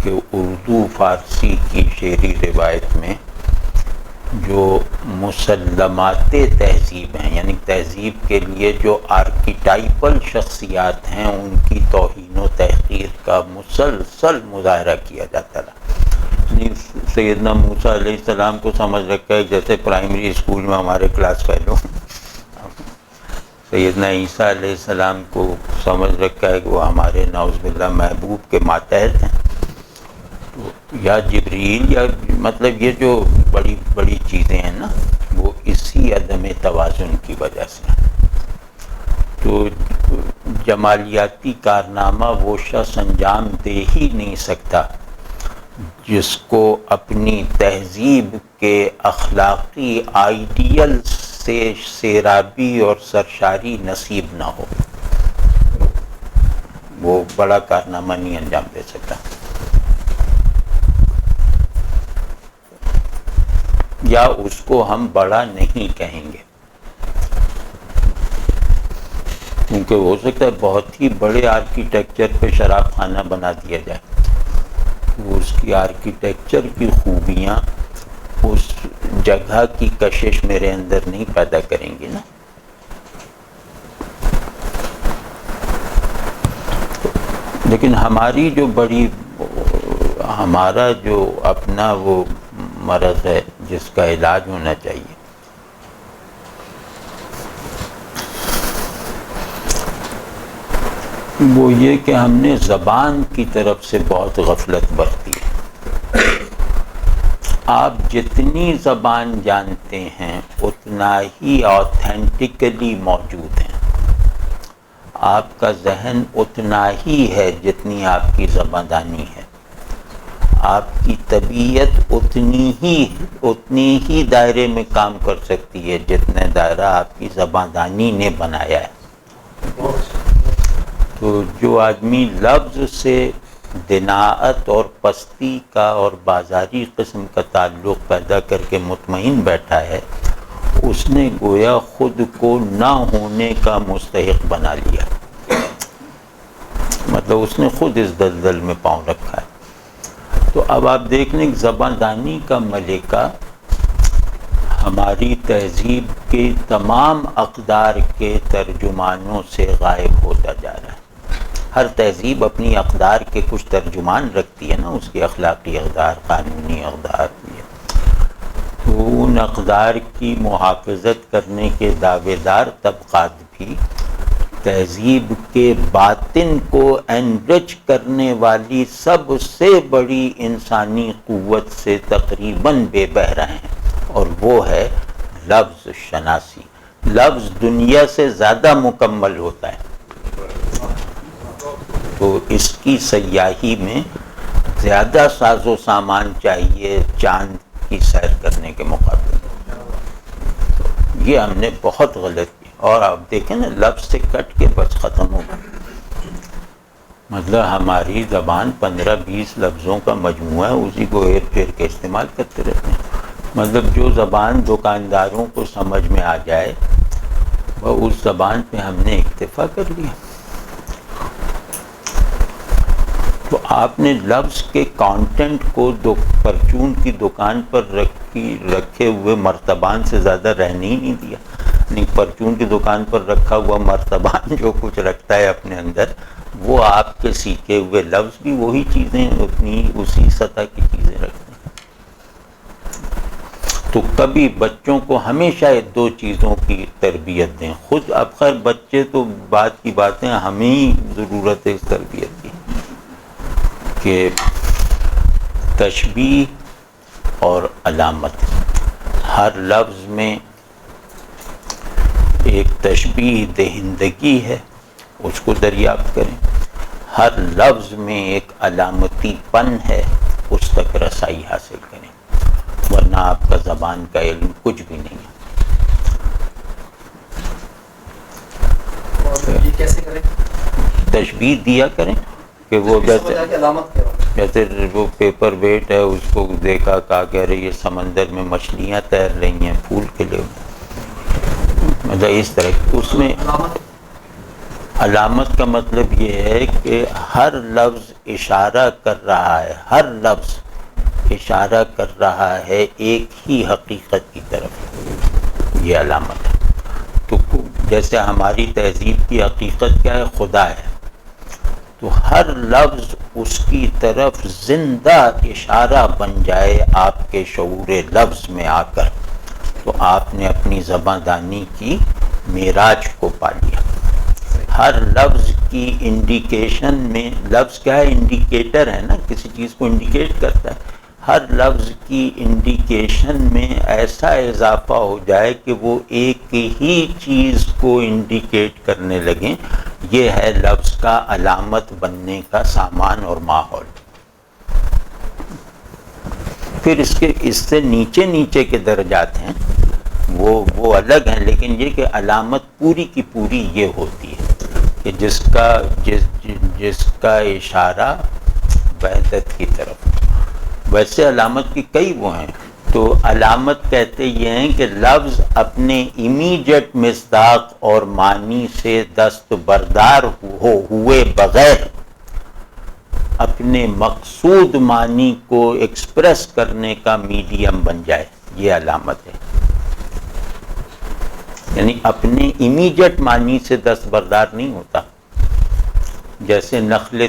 کہ اردو فارسی کی شعری روایت میں جو مسلمات تہذیب ہیں، یعنی تہذیب کے لیے جو آرکیٹائپل شخصیات ہیں، ان کی توہین و تحقیر کا مسلسل مظاہرہ کیا جاتا رہا. سیدنا موسیٰ علیہ السلام کو سمجھ رکھا ہے جیسے پرائمری اسکول میں ہمارے کلاس فیلو. سیدنا عیسیٰ علیہ السلام کو سمجھ رکھا ہے کہ وہ ہمارے نعوذ باللہ محبوب کے ماتحت ہیں. یا جبریل، یا مطلب یہ جو بڑی بڑی چیزیں ہیں نا، وہ اسی عدم توازن کی وجہ سے. تو جمالیاتی کارنامہ وہ شخص انجام دے ہی نہیں سکتا جس کو اپنی تہذیب کے اخلاقی آئیڈیل سے سیرابی اور سرشاری نصیب نہ ہو. وہ بڑا کارنامہ نہیں انجام دے سکتا. یا اس کو ہم بڑا نہیں کہیں گے، کیونکہ ہو سکتا ہے بہت ہی بڑے آرکیٹیکچر پہ شراب خانہ بنا دیا جائے، اس کی آرکیٹیکچر کی خوبیاں اس جگہ کی کشش میرے اندر نہیں پیدا کریں گی نا. لیکن ہماری جو ہمارا جو اپنا وہ مرض ہے جس کا علاج ہونا چاہیے، وہ یہ کہ ہم نے زبان کی طرف سے بہت غفلت برتی ہے. آپ جتنی زبان جانتے ہیں اتنا ہی آتھینٹکلی موجود ہیں. آپ کا ذہن اتنا ہی ہے جتنی آپ کی زباندانی ہے. آپ کی طبیعت اتنی ہی دائرے میں کام کر سکتی ہے جتنے دائرہ آپ کی زباندانی نے بنایا ہے. تو جو آدمی لفظ سے دناعت اور پستی کا اور بازاری قسم کا تعلق پیدا کر کے مطمئن بیٹھا ہے، اس نے گویا خود کو نہ ہونے کا مستحق بنا لیا. مطلب اس نے خود اس دلدل میں پاؤں رکھا ہے. تو اب آپ دیکھ لیں کہ زباندانی کا ملکہ ہماری تہذیب کے تمام اقدار کے ترجمانوں سے غائب ہوتا جا رہا ہے. ہر تہذیب اپنی اقدار کے کچھ ترجمان رکھتی ہے نا، اس کی اخلاقی اقدار، قانونی اقدار. تو ان اقدار کی محافظت کرنے کے دعوے دار طبقات بھی تہذیب کے باطن کو انرچ کرنے والی سب سے بڑی انسانی قوت سے تقریباً بے بہرہ ہیں، اور وہ ہے لفظ شناسی. لفظ دنیا سے زیادہ مکمل ہوتا ہے. تو اس کی سیاحی میں زیادہ ساز و سامان چاہیے چاند کی سیر کرنے کے مقابلے. یہ ہم نے بہت غلط کی. اور آپ دیکھیں نا، لفظ سے کٹ کے بس ختم ہو گیا. مطلب ہماری زبان 15-20 لفظوں کا مجموعہ ہے، اسی کو ہیر پھیر کے استعمال کرتے رہتے ہیں. مطلب جو زبان دکانداروں کو سمجھ میں آ جائے وہ اس زبان پہ ہم نے اکتفا کر لیا. تو آپ نے لفظ کے کانٹینٹ کو پرچون کی دکان پر رکھے ہوئے مرتبان سے زیادہ رہنے ہی نہیں دیا. پرچون کی دکان پر رکھا ہوا مرتبان جو کچھ رکھتا ہے اپنے اندر، وہ آپ کے سیکھے ہوئے لفظ بھی وہی چیزیں اسی سطح کی چیزیں رکھتے ہیں. تو کبھی بچوں کو ہمیشہ 2 چیزوں کی تربیت دیں. خود اب خیر بچے تو بات کی باتیں، ہمیں ہی ضرورت ہے اس تربیت کی کہ تشبیہ اور علامت. ہر لفظ میں ایک تشبیہ دہندگی ہے اس کو دریافت کریں. ہر لفظ میں ایک علامتی پن ہے، اس تک رسائی حاصل کریں، ورنہ آپ کا زبان کا علم کچھ بھی نہیں ہے. اور یہ کیسے کریں؟ تشبیہ دیا کریں کہ وہ علامت کیا ہوگی؟ جیسے وہ پیپر ویٹ ہے، اس کو دیکھا کہا کہہ رہے یہ سمندر میں مچھلیاں تیر رہی ہیں پھول کھلے ہوئے، مطلب اس طرح. اس میں علامت کا مطلب یہ ہے کہ ہر لفظ اشارہ کر رہا ہے، ہر لفظ اشارہ کر رہا ہے ایک ہی حقیقت کی طرف، یہ علامت ہے. تو جیسے ہماری تہذیب کی حقیقت کیا ہے؟ خدا ہے. تو ہر لفظ اس کی طرف زندہ اشارہ بن جائے آپ کے شعور لفظ میں آ کر، تو آپ نے اپنی زباں دانی کی معراج کو پا لیا. ہر لفظ کی انڈیکیشن میں، لفظ کیا ہے؟ انڈیکیٹر ہے نا، کسی چیز کو انڈیکیٹ کرتا ہے. ہر لفظ کی انڈیکیشن میں ایسا اضافہ ہو جائے کہ وہ ایک ہی چیز کو انڈیکیٹ کرنے لگیں، یہ ہے لفظ کا علامت بننے کا سامان اور ماحول. پھر اس سے نیچے کے درجات ہیں، وہ الگ ہیں، لیکن یہ کہ علامت پوری کی پوری یہ ہوتی ہے کہ جس کا اشارہ وحدت کی طرف. ویسے علامت کی کئی وہ ہیں. تو علامت کہتے یہ ہیں کہ لفظ اپنے امیجیٹ مصداق اور معنی سے دستبردار ہوئے بغیر اپنے مقصود معنی کو ایکسپریس کرنے کا میڈیم بن جائے، یہ علامت ہے. یعنی اپنے امیجیٹ معنی سے دستبردار نہیں ہوتا. جیسے نخل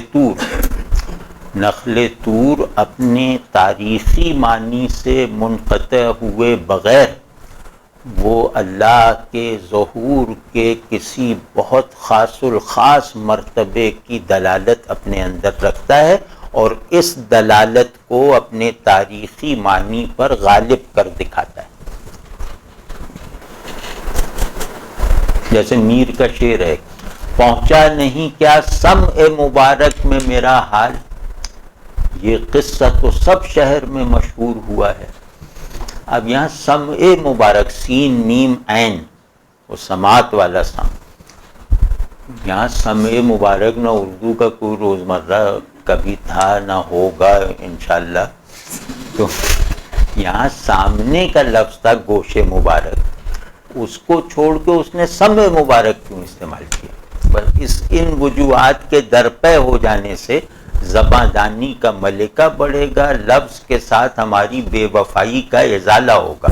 طور اپنے تاریخی معنی سے منقطع ہوئے بغیر وہ اللہ کے ظہور کے کسی بہت خاص الخاص مرتبے کی دلالت اپنے اندر رکھتا ہے، اور اس دلالت کو اپنے تاریخی معنی پر غالب کر دکھاتا ہے. جیسے میر کا شعر ہے، پہنچا نہیں کیا سمع مبارک میں میرا حال، یہ قصہ تو سب شہر میں مشہور ہوا ہے. اب یہاں سمع مبارک، سین میم عین، وہ سماعت والا سم. یہاں سمع مبارک نہ اردو کا کوئی روزمرہ کبھی تھا نہ ہوگا انشاءاللہ. تو یہاں سامنے کا لفظ تھا گوش مبارک، اس کو چھوڑ کے اس نے سمع مبارک کیوں استعمال کیا؟ بس ان وجوہات کے درپے ہو جانے سے زباں دانی کا ملکہ بڑھے گا، لفظ کے ساتھ ہماری بے وفائی کا ازالہ ہوگا.